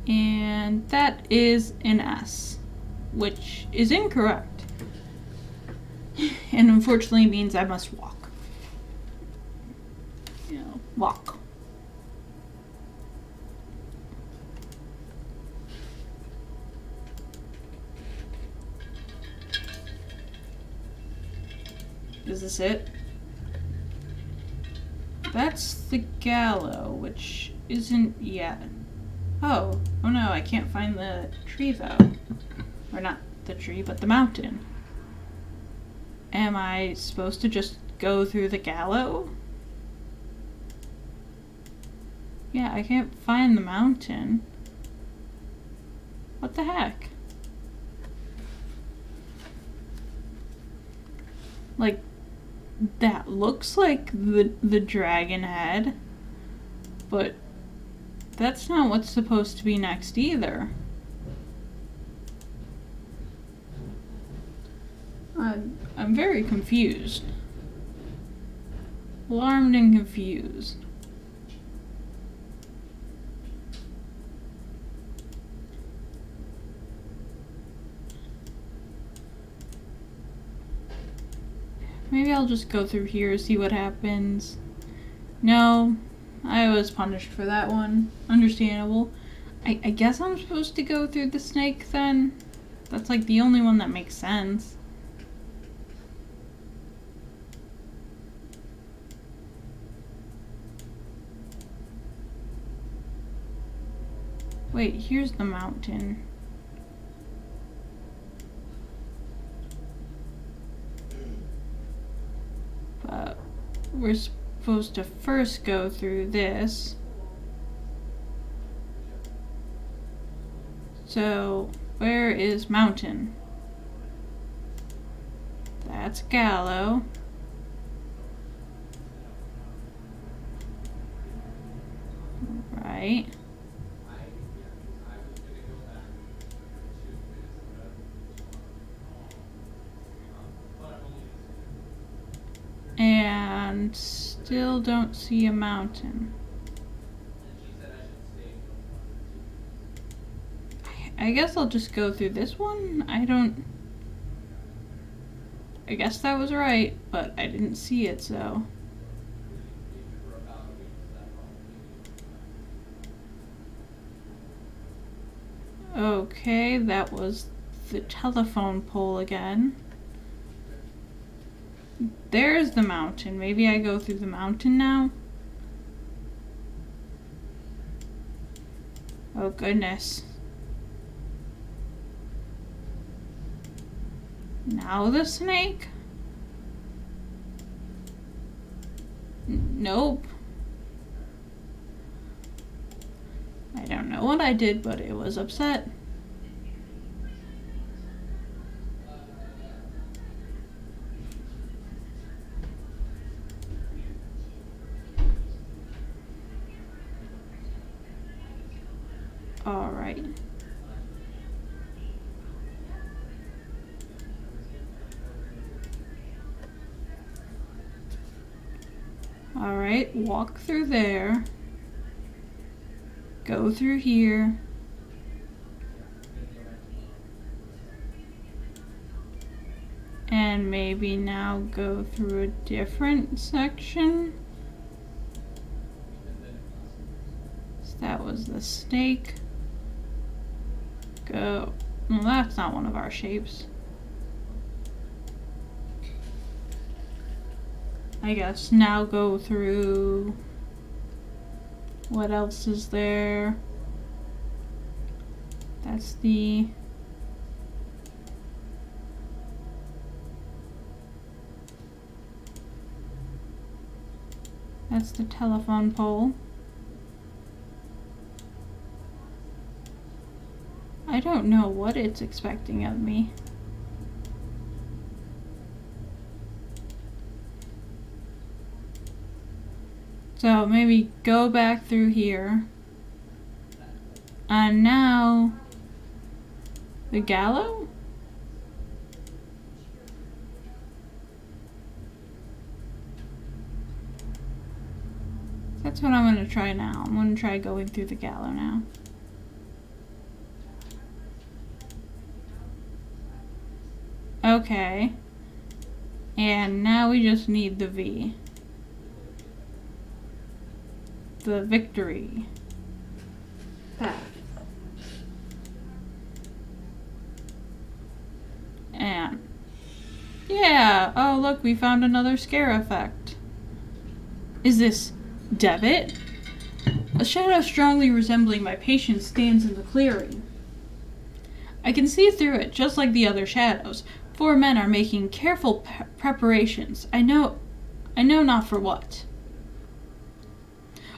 And that is an S, which is incorrect. And unfortunately means I must walk. You know, walk. Is this it? That's the Gallow, which isn't yet. Oh no, I can't find the tree though. Or not the tree, but the mountain. Am I supposed to just go through the Gallow? Yeah, I can't find the mountain. What the heck? Like, that looks like the dragon head, but That's not what's supposed to be next either. I'm very confused. Alarmed and confused. Maybe I'll just go through here, see what happens. No, I was punished for that one. Understandable. I guess I'm supposed to go through the snake then? That's like the only one that makes sense. Wait, here's the mountain. But we're supposed to first go through this. So, where is mountain? That's Gallo. Right. And still don't see a mountain. I guess I'll just go through this one. I guess that was right, but I didn't see it, so. Okay, that was the telephone pole again. There's the mountain. Maybe I go through the mountain now? Oh goodness. Now the snake? Nope. I don't know what I did, but it was upset. All right. All right, walk through there. Go through here. And maybe now go through a different section. So that was the snake. Go. Well, that's not one of our shapes. I guess now go through. What else is there? That's the. That's the telephone pole. I don't know what it's expecting of me. So maybe go back through here. And now the Gallo? That's what I'm going to try now. I'm going to try going through the Gallo now. Okay. And now we just need the V. The victory path. And yeah, oh look, we found another scare effect. Is this debit? A shadow strongly resembling my patient stands in the clearing. I can see through it, just like the other shadows. 4 men are making careful preparations. I know not for what.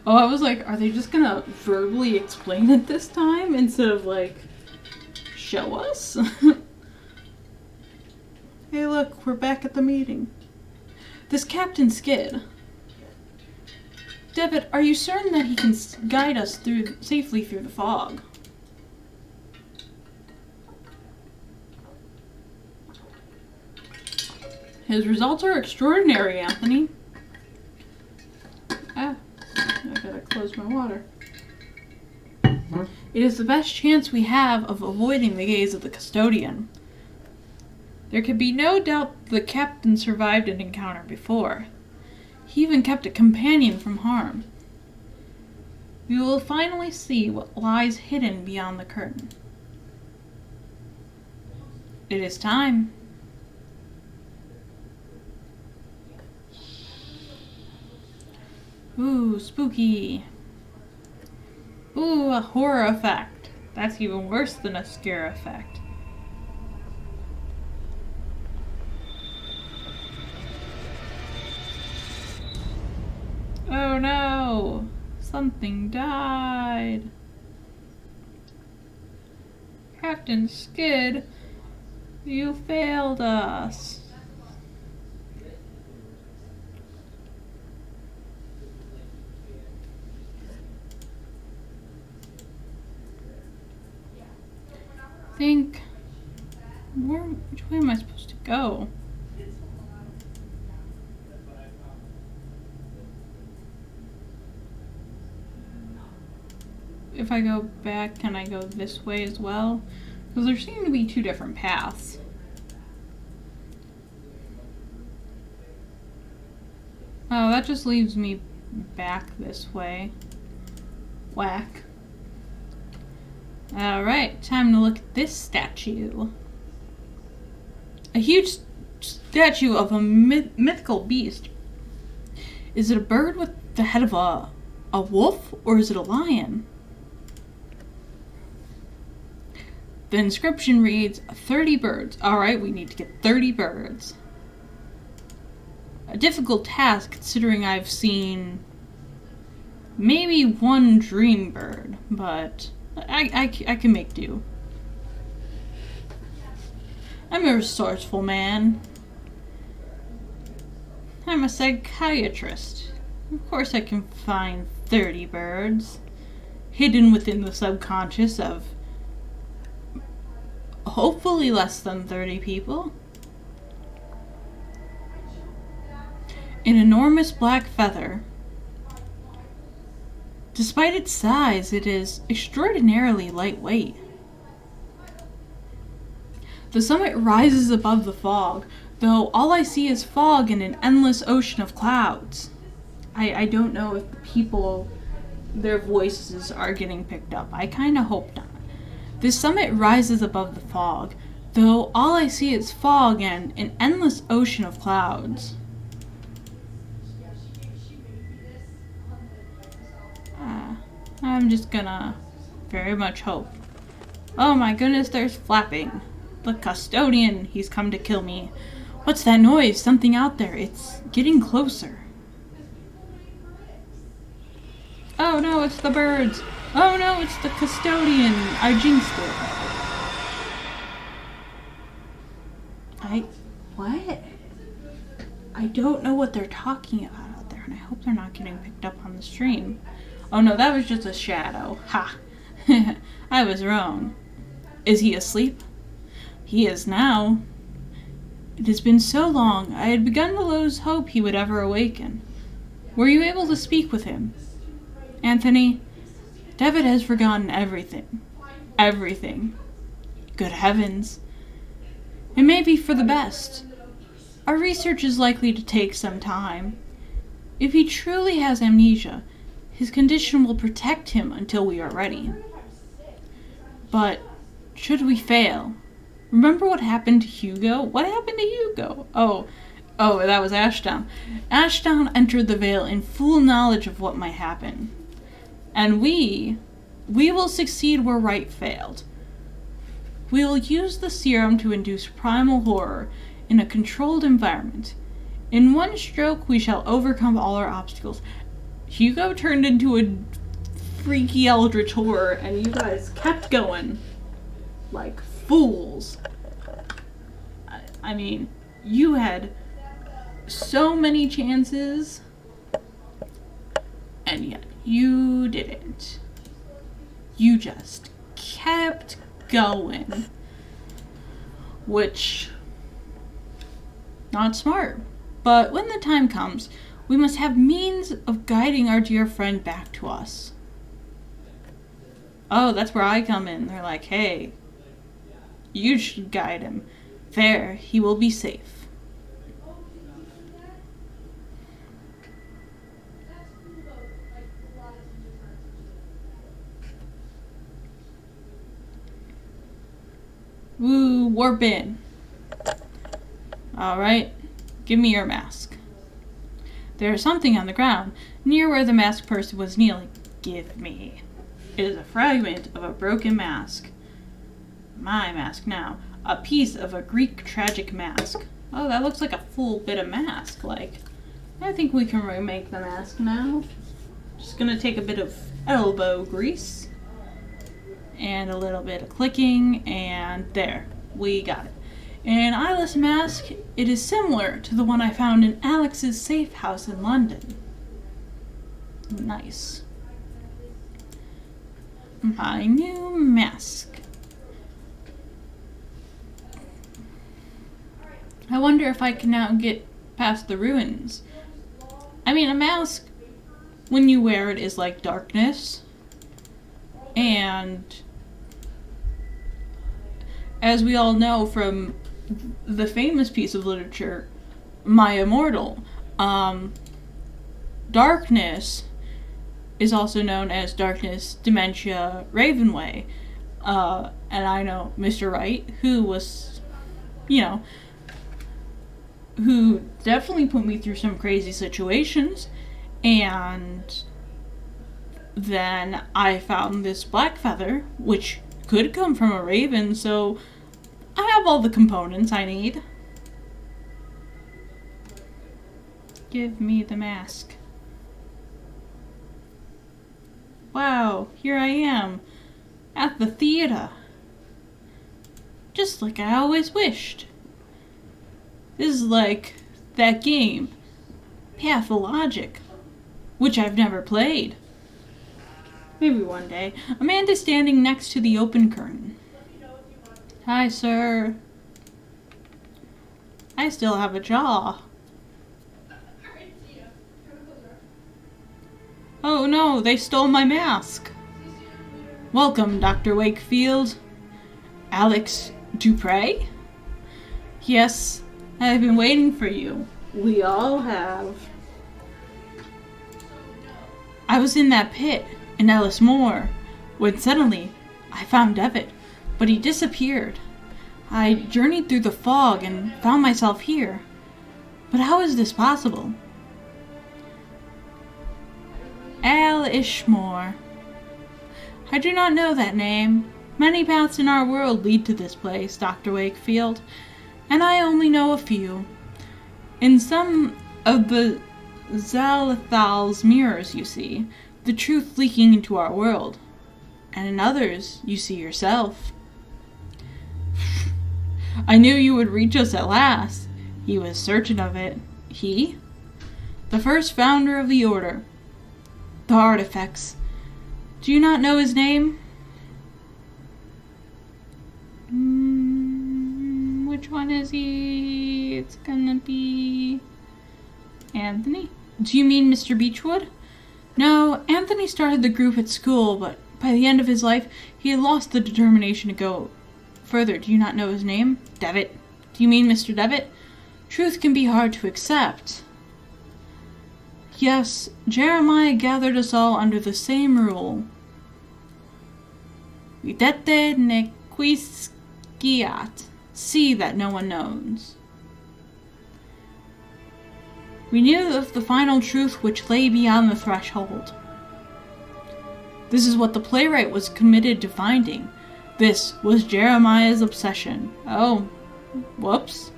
Oh, I was like, are they just gonna verbally explain it this time instead of like, show us? Hey look, we're back at the meeting. This Captain Skid. Devitt, are you certain that he can guide us safely through the fog? His results are extraordinary, Anthony. Ah, I gotta close my water. It is the best chance we have of avoiding the gaze of the custodian. There can be no doubt the captain survived an encounter before. He even kept a companion from harm. We will finally see what lies hidden beyond the curtain. It is time. Ooh, spooky. Ooh, a horror effect. That's even worse than a scare effect. Oh no! Something died. Captain Skid, you failed us. Which way am I supposed to go? If I go back, can I go this way as well? Because there seem to be two different paths. Oh, that just leaves me back this way. Whack. Alright, time to look at this statue. A huge statue of a mythical beast. Is it a bird with the head of a wolf, or is it a lion? The inscription reads, 30 birds. Alright, we need to get 30 birds. A difficult task considering I've seen maybe one dream bird, but I can make do. I'm a resourceful man. I'm a psychiatrist. Of course I can find 30 birds hidden within the subconscious of hopefully less than 30 people. An enormous black feather. Despite its size, it is extraordinarily lightweight. The summit rises above the fog, though all I see is fog and an endless ocean of clouds. I don't know if the people, their voices are getting picked up. I kind of hope not. The summit rises above the fog, though all I see is fog and an endless ocean of clouds. I'm just gonna very much hope. Oh my goodness, there's flapping. The custodian, he's come to kill me. What's that noise? Something out there. It's getting closer. Oh no, it's the birds. Oh no, it's the custodian. I jinxed it. What? I don't know what they're talking about out there, and I hope they're not getting picked up on the stream. Oh no, that was just a shadow. Ha! I was wrong. Is he asleep? He is now. It has been so long, I had begun to lose hope he would ever awaken. Were you able to speak with him? Anthony, Devitt has forgotten everything. Everything. Good heavens. It may be for the best. Our research is likely to take some time. If he truly has amnesia, his condition will protect him until we are ready. But should we fail? Remember what happened to Hugo? What happened to Hugo? Oh, that was Ashdown. Ashdown entered the Veil in full knowledge of what might happen. And we will succeed where Wright failed. We will use the serum to induce primal horror in a controlled environment. In one stroke, we shall overcome all our obstacles. Hugo turned into a freaky eldritch horror, and you guys kept going like fools. I mean, you had so many chances, And yet, you didn't. You just kept going. Which, not smart. But when the time comes, we must have means of guiding our dear friend back to us. Oh, that's where I come in. They're like, hey, you should guide him. There, he will be safe. Woo, warp in. Alright, give me your mask. There is something on the ground, near where the masked person was kneeling. Give me. It is a fragment of a broken mask. My mask now. A piece of a Greek tragic mask. Oh, that looks like a full bit of mask. Like, I think we can remake the mask now. Just gonna take a bit of elbow grease. And a little bit of clicking, and there. We got it. An eyeless mask, it is similar to the one I found in Alex's safe house in London. Nice. My new mask. I wonder if I can now get past the ruins. I mean, a mask, when you wear it, is like darkness. And as we all know from the famous piece of literature, My Immortal, darkness is also known as darkness, dementia, Ravenway. And I know Mr. Wright, who was, who definitely put me through some crazy situations, and then I found this black feather, which could come from a raven, so I have all the components I need. Give me the mask. Wow, here I am, at the theater. Just like I always wished. This is like that game, Pathologic, which I've never played. Maybe one day. Amanda's standing next to the open curtain. Hi, sir. I still have a jaw. Oh no, they stole my mask. Welcome, Dr. Wakefield. Alex Dupre? Yes, I've been waiting for you. We all have. I was in that pit in Ellis Moor when suddenly I found Devitt, but he disappeared. I journeyed through the fog and found myself here. But how is this possible? Al Ishmore. I do not know that name. Many paths in our world lead to this place, Dr. Wakefield, and I only know a few. In some of the Zalathal's mirrors, you see, the truth leaking into our world, and in others, you see yourself. I knew you would reach us at last. He was certain of it. He? The first founder of the Order. The artifacts. Do you not know his name? Which one is he? It's gonna be Anthony. Do you mean Mr. Beechwood? No, Anthony started the group at school, but by the end of his life, he had lost the determination to go further. Do you not know his name? Devitt. Do you mean Mr. Devitt? Truth can be hard to accept. Yes, Jeremiah gathered us all under the same rule. Videte nequisciat. See that no one knows. We knew of the final truth which lay beyond the threshold. This is what the playwright was committed to finding. This was Jeremiah's obsession. Oh, whoops.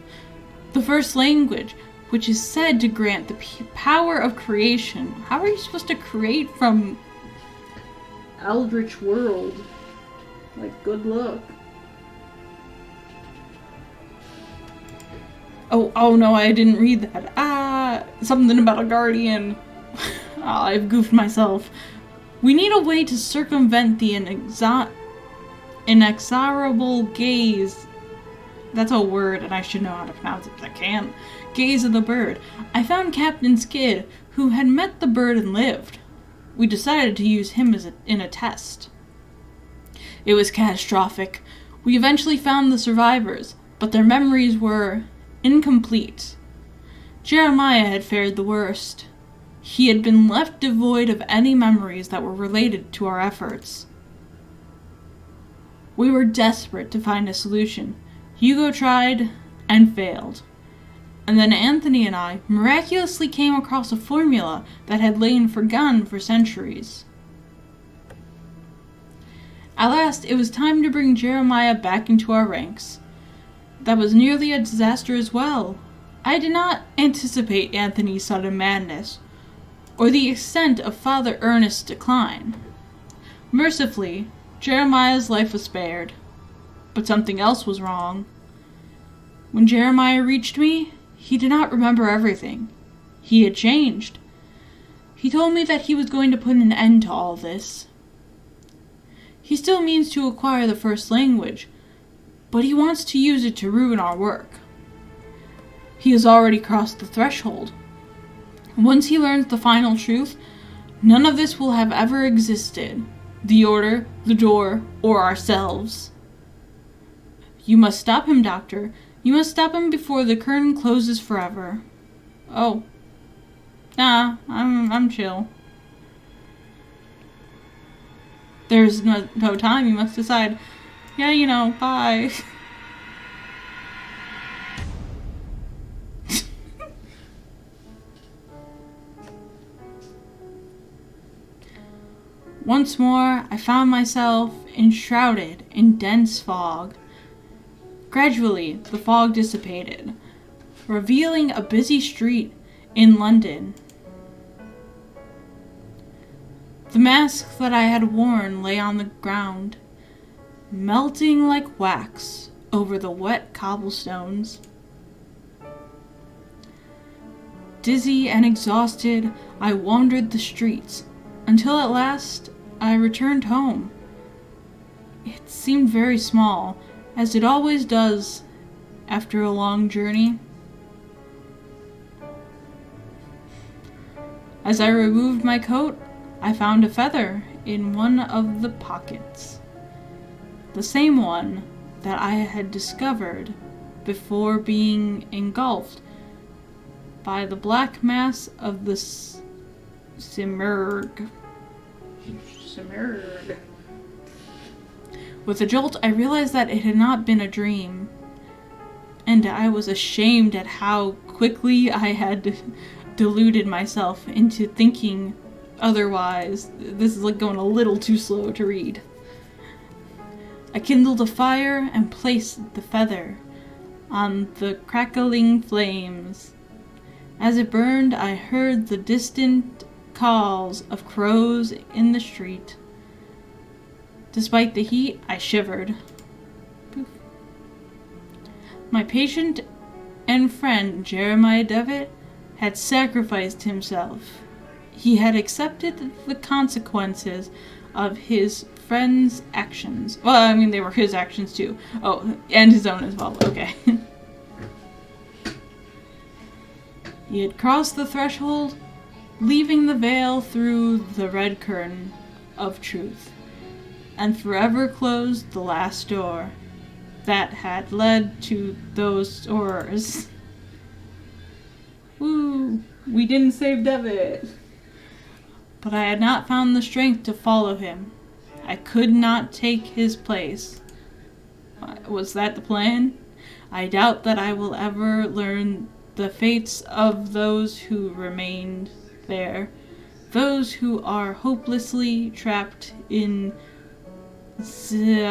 The first language, which is said to grant the power of creation. How are you supposed to create from Eldritch World? Like, good luck. Oh no, I didn't read that. Something about a guardian. I've goofed myself. We need a way to circumvent the inexorable gaze. That's a word, and I should know how to pronounce it, but I can't. Gaze of the bird. I found Captain Skid, who had met the bird and lived. We decided to use him in a test. It was catastrophic. We eventually found the survivors, but their memories were incomplete. Jeremiah had fared the worst. He had been left devoid of any memories that were related to our efforts. We were desperate to find a solution. Hugo tried and failed. And then Anthony and I miraculously came across a formula that had lain forgotten for centuries. At last, it was time to bring Jeremiah back into our ranks. That was nearly a disaster as well. I did not anticipate Anthony's sudden madness, or the extent of Father Ernest's decline. Mercifully, Jeremiah's life was spared. But something else was wrong. When Jeremiah reached me, he did not remember everything. He had changed. He told me that he was going to put an end to all this. He still means to acquire the first language, but he wants to use it to ruin our work. He has already crossed the threshold. Once he learns the final truth, none of this will have ever existed. The Order, the Door, or ourselves. You must stop him, Doctor. You must stop him before the curtain closes forever. Oh. Nah, I'm chill. There's no time, you must decide. Yeah, bye. Once more, I found myself enshrouded in dense fog. Gradually, the fog dissipated, revealing a busy street in London. The mask that I had worn lay on the ground, melting like wax over the wet cobblestones. Dizzy and exhausted, I wandered the streets, until at last I returned home. It seemed very small, as it always does after a long journey. As I removed my coat, I found a feather in one of the pockets. The same one that I had discovered before being engulfed by the black mass of the Simurgh. With a jolt, I realized that it had not been a dream, and I was ashamed at how quickly I had deluded myself into thinking otherwise. This is like going a little too slow to read. I kindled a fire and placed the feather on the crackling flames. As it burned, I heard the distant calls of crows in the street. Despite the heat, I shivered. Poof. My patient and friend, Jeremiah Devitt, had sacrificed himself. He had accepted the consequences of his friend's actions. Well, I mean, they were his actions too. Oh, and his own as well. Okay. He had crossed the threshold, leaving the veil through the red curtain of truth, and forever closed the last door that had led to those horrors. Woo! We didn't save Devitt! But I had not found the strength to follow him. I could not take his place. Was that the plan? I doubt that I will ever learn the fates of those who remained there, those who are hopelessly trapped in Xalathal.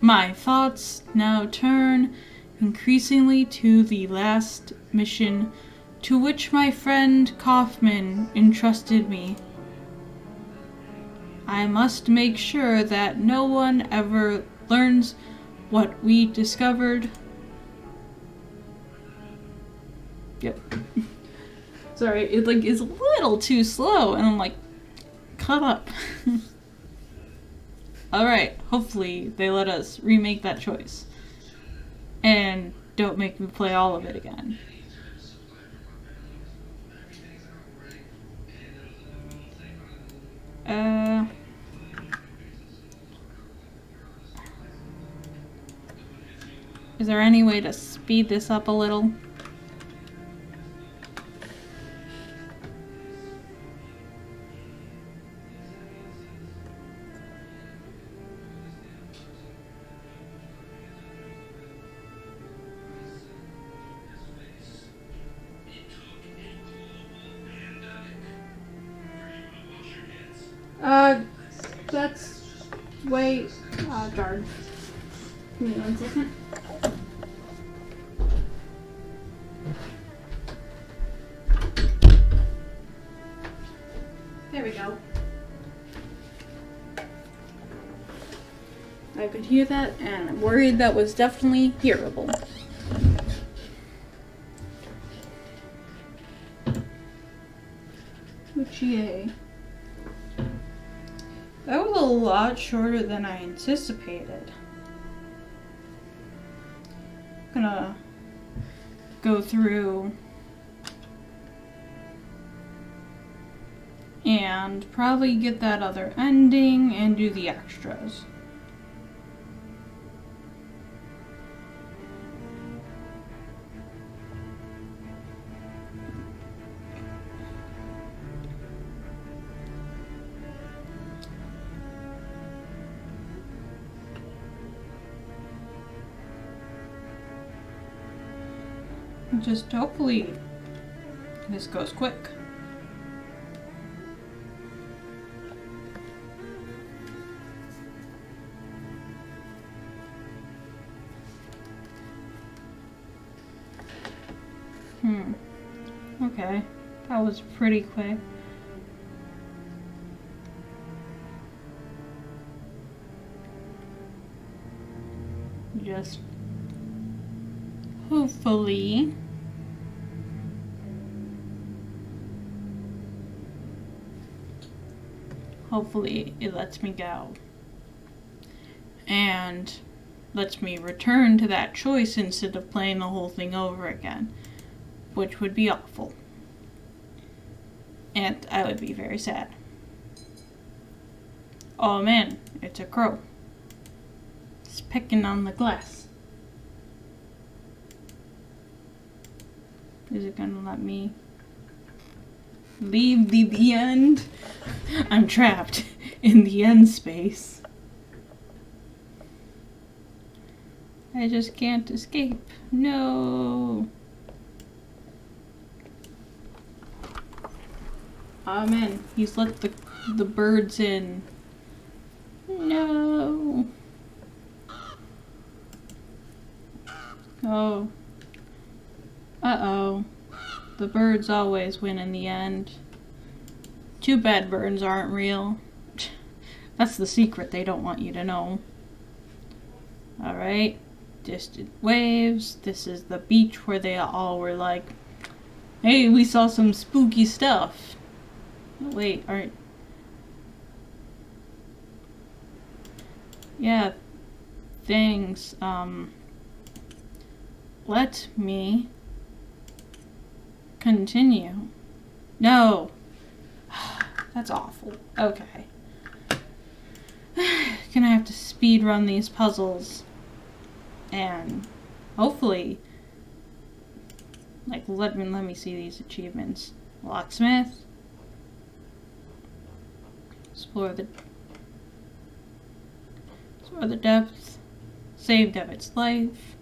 My thoughts now turn increasingly to the last mission to which my friend Kaufman entrusted me. I must make sure that no one ever learns what we discovered. Yep. Sorry, it like is a little too slow, and I'm like, caught up. Alright, hopefully they let us remake that choice. And don't make me play all of it again. Is there any way to speed this up a little? That's way darn. Give me 1 second. There we go. I could hear that, and I'm worried that was definitely hearable. Which, yay. That was a lot shorter than I anticipated. I'm gonna go through and probably get that other ending and do the extras. Just hopefully this goes quick. Okay, that was pretty quick. Just hopefully it lets me go and lets me return to that choice instead of playing the whole thing over again, which would be awful. And I would be very sad. Oh man, it's a crow. It's pecking on the glass. Is it gonna let me leave the end? I'm trapped in the end space. I just can't escape. No. Oh man, he's let the birds in. No. Oh. Uh-oh. The birds always win in the end. Too bad birds aren't real. That's the secret they don't want you to know. Alright. Distant waves. This is the beach where they all were like, hey, we saw some spooky stuff. Oh, wait, alright. Yeah. Things. Let me continue. No. That's awful. Okay. Gonna have to speed run these puzzles. And hopefully, like, let me see these achievements. Locksmith. Explore the depths. Save Devitt's life.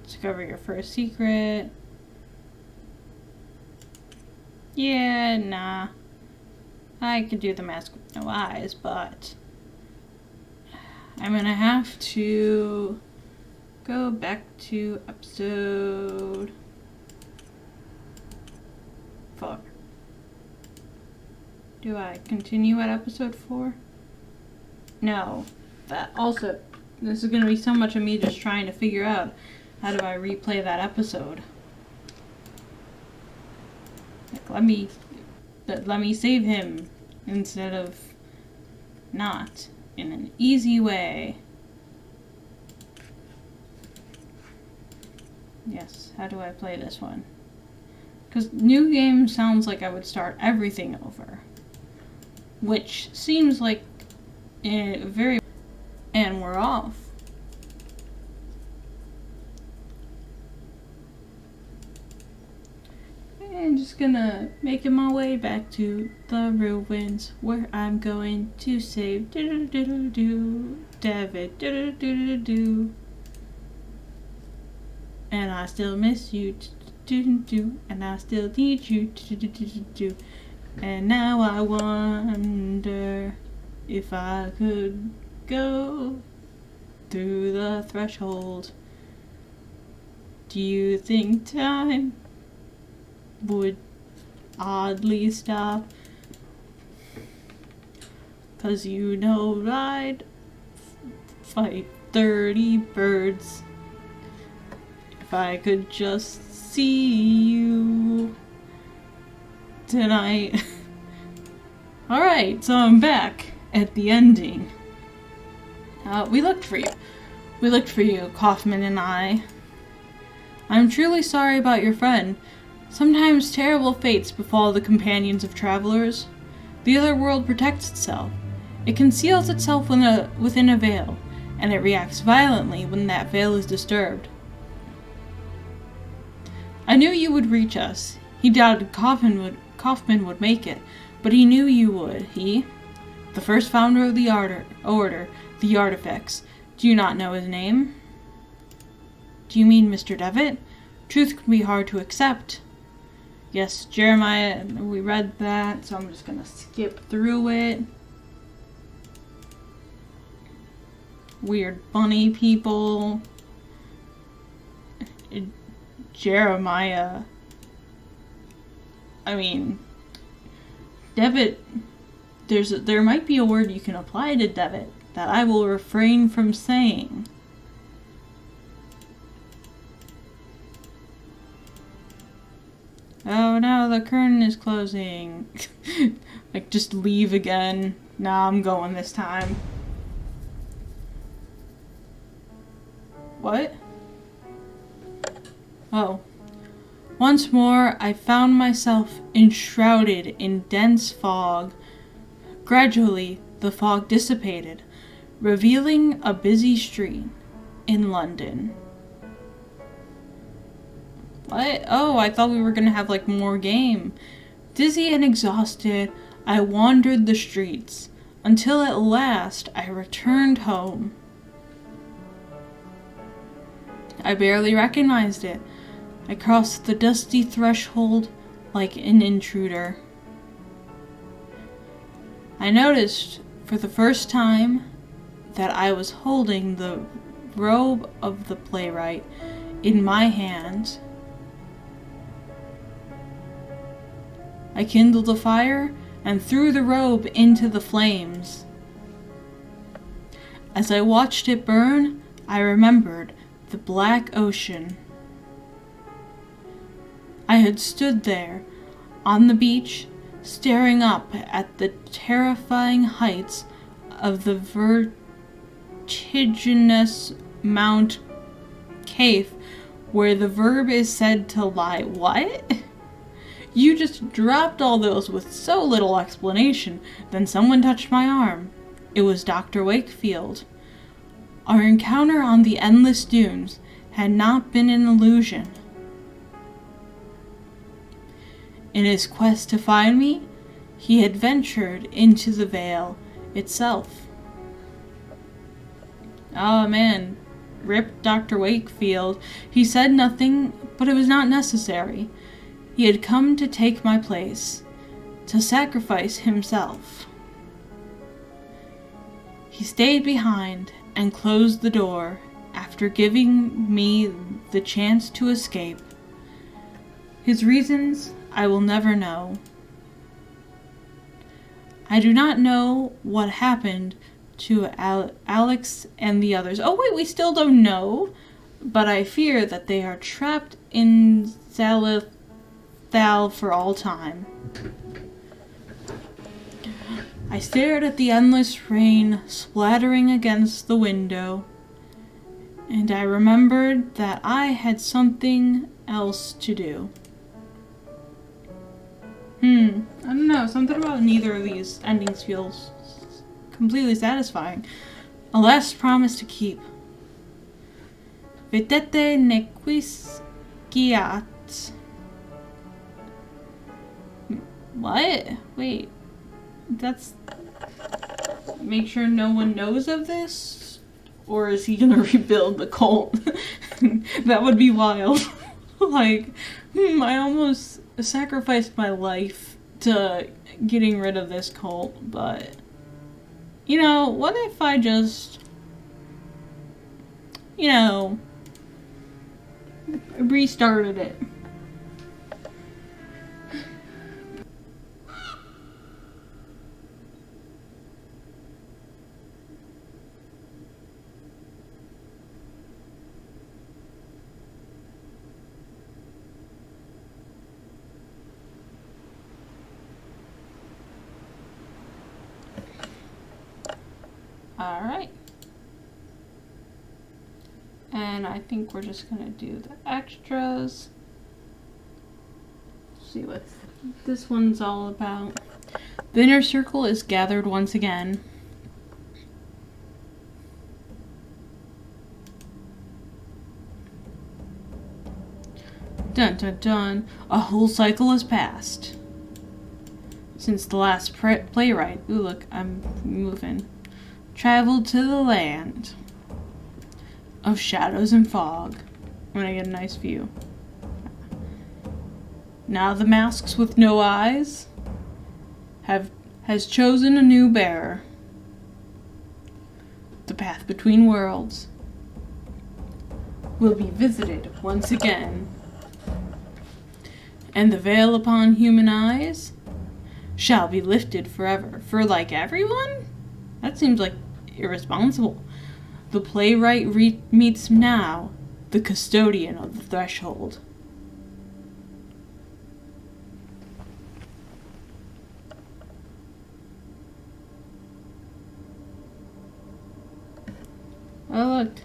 Discover your first secret. Yeah, nah. I could do the mask with no eyes, but I'm gonna have to go back to episode 4. Do I continue at episode 4? No. That also, this is gonna be so much of me just trying to figure out How do I replay that episode? Like, let me save him instead of not in an easy way. Yes, how do I play this one? Because new game sounds like I would start everything over. Which seems like very... And we're off. I'm just gonna make my way back to the ruins where I'm going to save David. And I still miss you, and I still need you, and now I wonder if I could go through the threshold. Do you think time would oddly stop? 'Cause you know I'd fight 30 birds if I could just see you tonight. Alright, so I'm back at the ending. We looked for you. We looked for you, Kaufman and I. I'm truly sorry about your friend. Sometimes terrible fates befall the companions of travelers. The other world protects itself. It conceals itself within a veil, and it reacts violently when that veil is disturbed. I knew you would reach us. He doubted Kaufman would make it, but he knew you would. He, the first founder of the order, the Artifacts. Do you not know his name? Do you mean Mr. Devitt? Truth can be hard to accept. Yes, Jeremiah, we read that, so I'm just gonna skip through it. Weird bunny people. Jeremiah. I mean, Devitt, there might be a word you can apply to Devitt that I will refrain from saying. Oh no, the curtain is closing. Like, just leave again. Nah, I'm going this time. What? Oh. Once more, I found myself enshrouded in dense fog. Gradually, the fog dissipated, revealing a busy street in London. What? Oh, I thought we were gonna have, like, more game. Dizzy and exhausted, I wandered the streets, until at last I returned home. I barely recognized it. I crossed the dusty threshold like an intruder. I noticed, for the first time, that I was holding the robe of the playwright in my hands. I kindled a fire and threw the robe into the flames. As I watched it burn, I remembered the black ocean. I had stood there, on the beach, staring up at the terrifying heights of the vertiginous Mount Kaif, where the verb is said to lie. What? You just dropped all those with so little explanation. Then someone touched my arm. It was Dr. Wakefield. Our encounter on the endless dunes had not been an illusion. In his quest to find me, he had ventured into the veil itself. Oh man, rip Dr. Wakefield. He said nothing, but it was not necessary. He had come to take my place, to sacrifice himself. He stayed behind and closed the door after giving me the chance to escape. His reasons I will never know. I do not know what happened to Alex and the others. Oh wait, we still don't know. but I fear that they are trapped in Xanathal for all time. I stared at the endless rain splattering against the window, and I remembered that I had something else to do. I don't know, something about neither of these endings feels completely satisfying. A last promise to keep. Vedete nequisciat. What? Wait. That's... Make sure no one knows of this? Or is he gonna rebuild the cult? That would be wild. Like, I almost sacrificed my life to getting rid of this cult, but... You know, what if I just... You know... restarted it? Alright. And I think we're just gonna do the extras. See what this one's all about. The inner circle is gathered once again. Dun dun dun. A whole cycle has passed. Since the last playwright. Ooh, look, I'm moving. Traveled to the land of shadows and fog. I'm gonna get a nice view. Now the masks with no eyes has chosen a new bearer. The path between worlds will be visited once again, and the veil upon human eyes shall be lifted forever. For like everyone? That seems like irresponsible. The playwright meets now the custodian of the threshold. Oh look,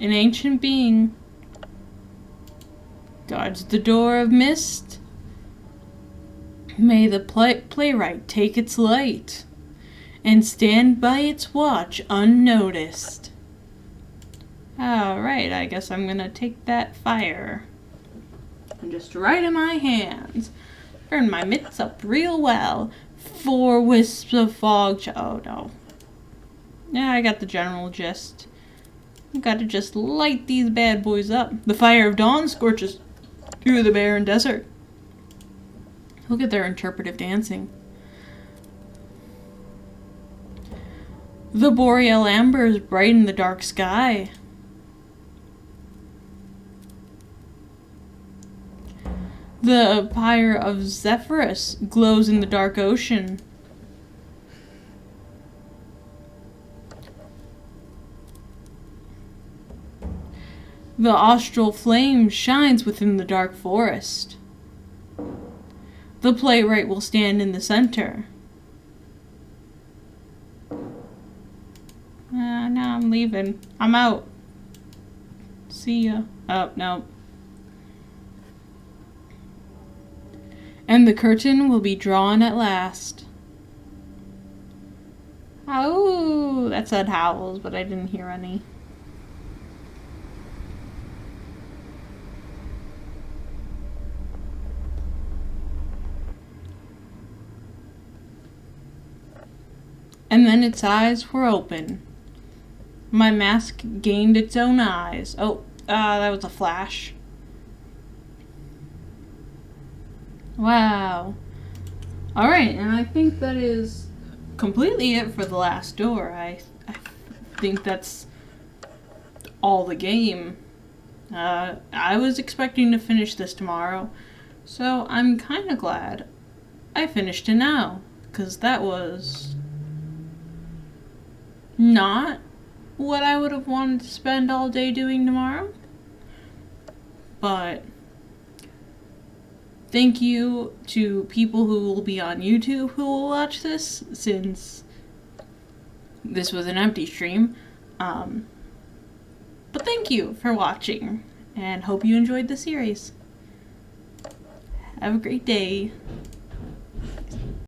an ancient being guards the door of mist. May the playwright take its light and stand by its watch unnoticed. Alright, I guess I'm gonna take that fire and just right in my hands. Burn my mitts up real well. 4 wisps of fog. Oh no. Yeah, I got the general gist. I've got to just light these bad boys up. The fire of dawn scorches through the barren desert. Look at their interpretive dancing. The boreal ambers brighten the dark sky. The pyre of Zephyrus glows in the dark ocean. The austral flame shines within the dark forest. The playwright will stand in the center. Now I'm leaving. I'm out. See ya. Oh, no. And the curtain will be drawn at last. Oh, that said howls, but I didn't hear any. And then its eyes were open. My mask gained its own eyes. Oh, that was a flash. Wow. Alright, and I think that is completely it for the last door. I think that's all the game. I was expecting to finish this tomorrow, so I'm kind of glad I finished it now, because that was not what I would have wanted to spend all day doing tomorrow. but thank you to people who will be on YouTube who will watch this, since this was an empty stream. But thank you for watching, and hope you enjoyed the series. Have a great day.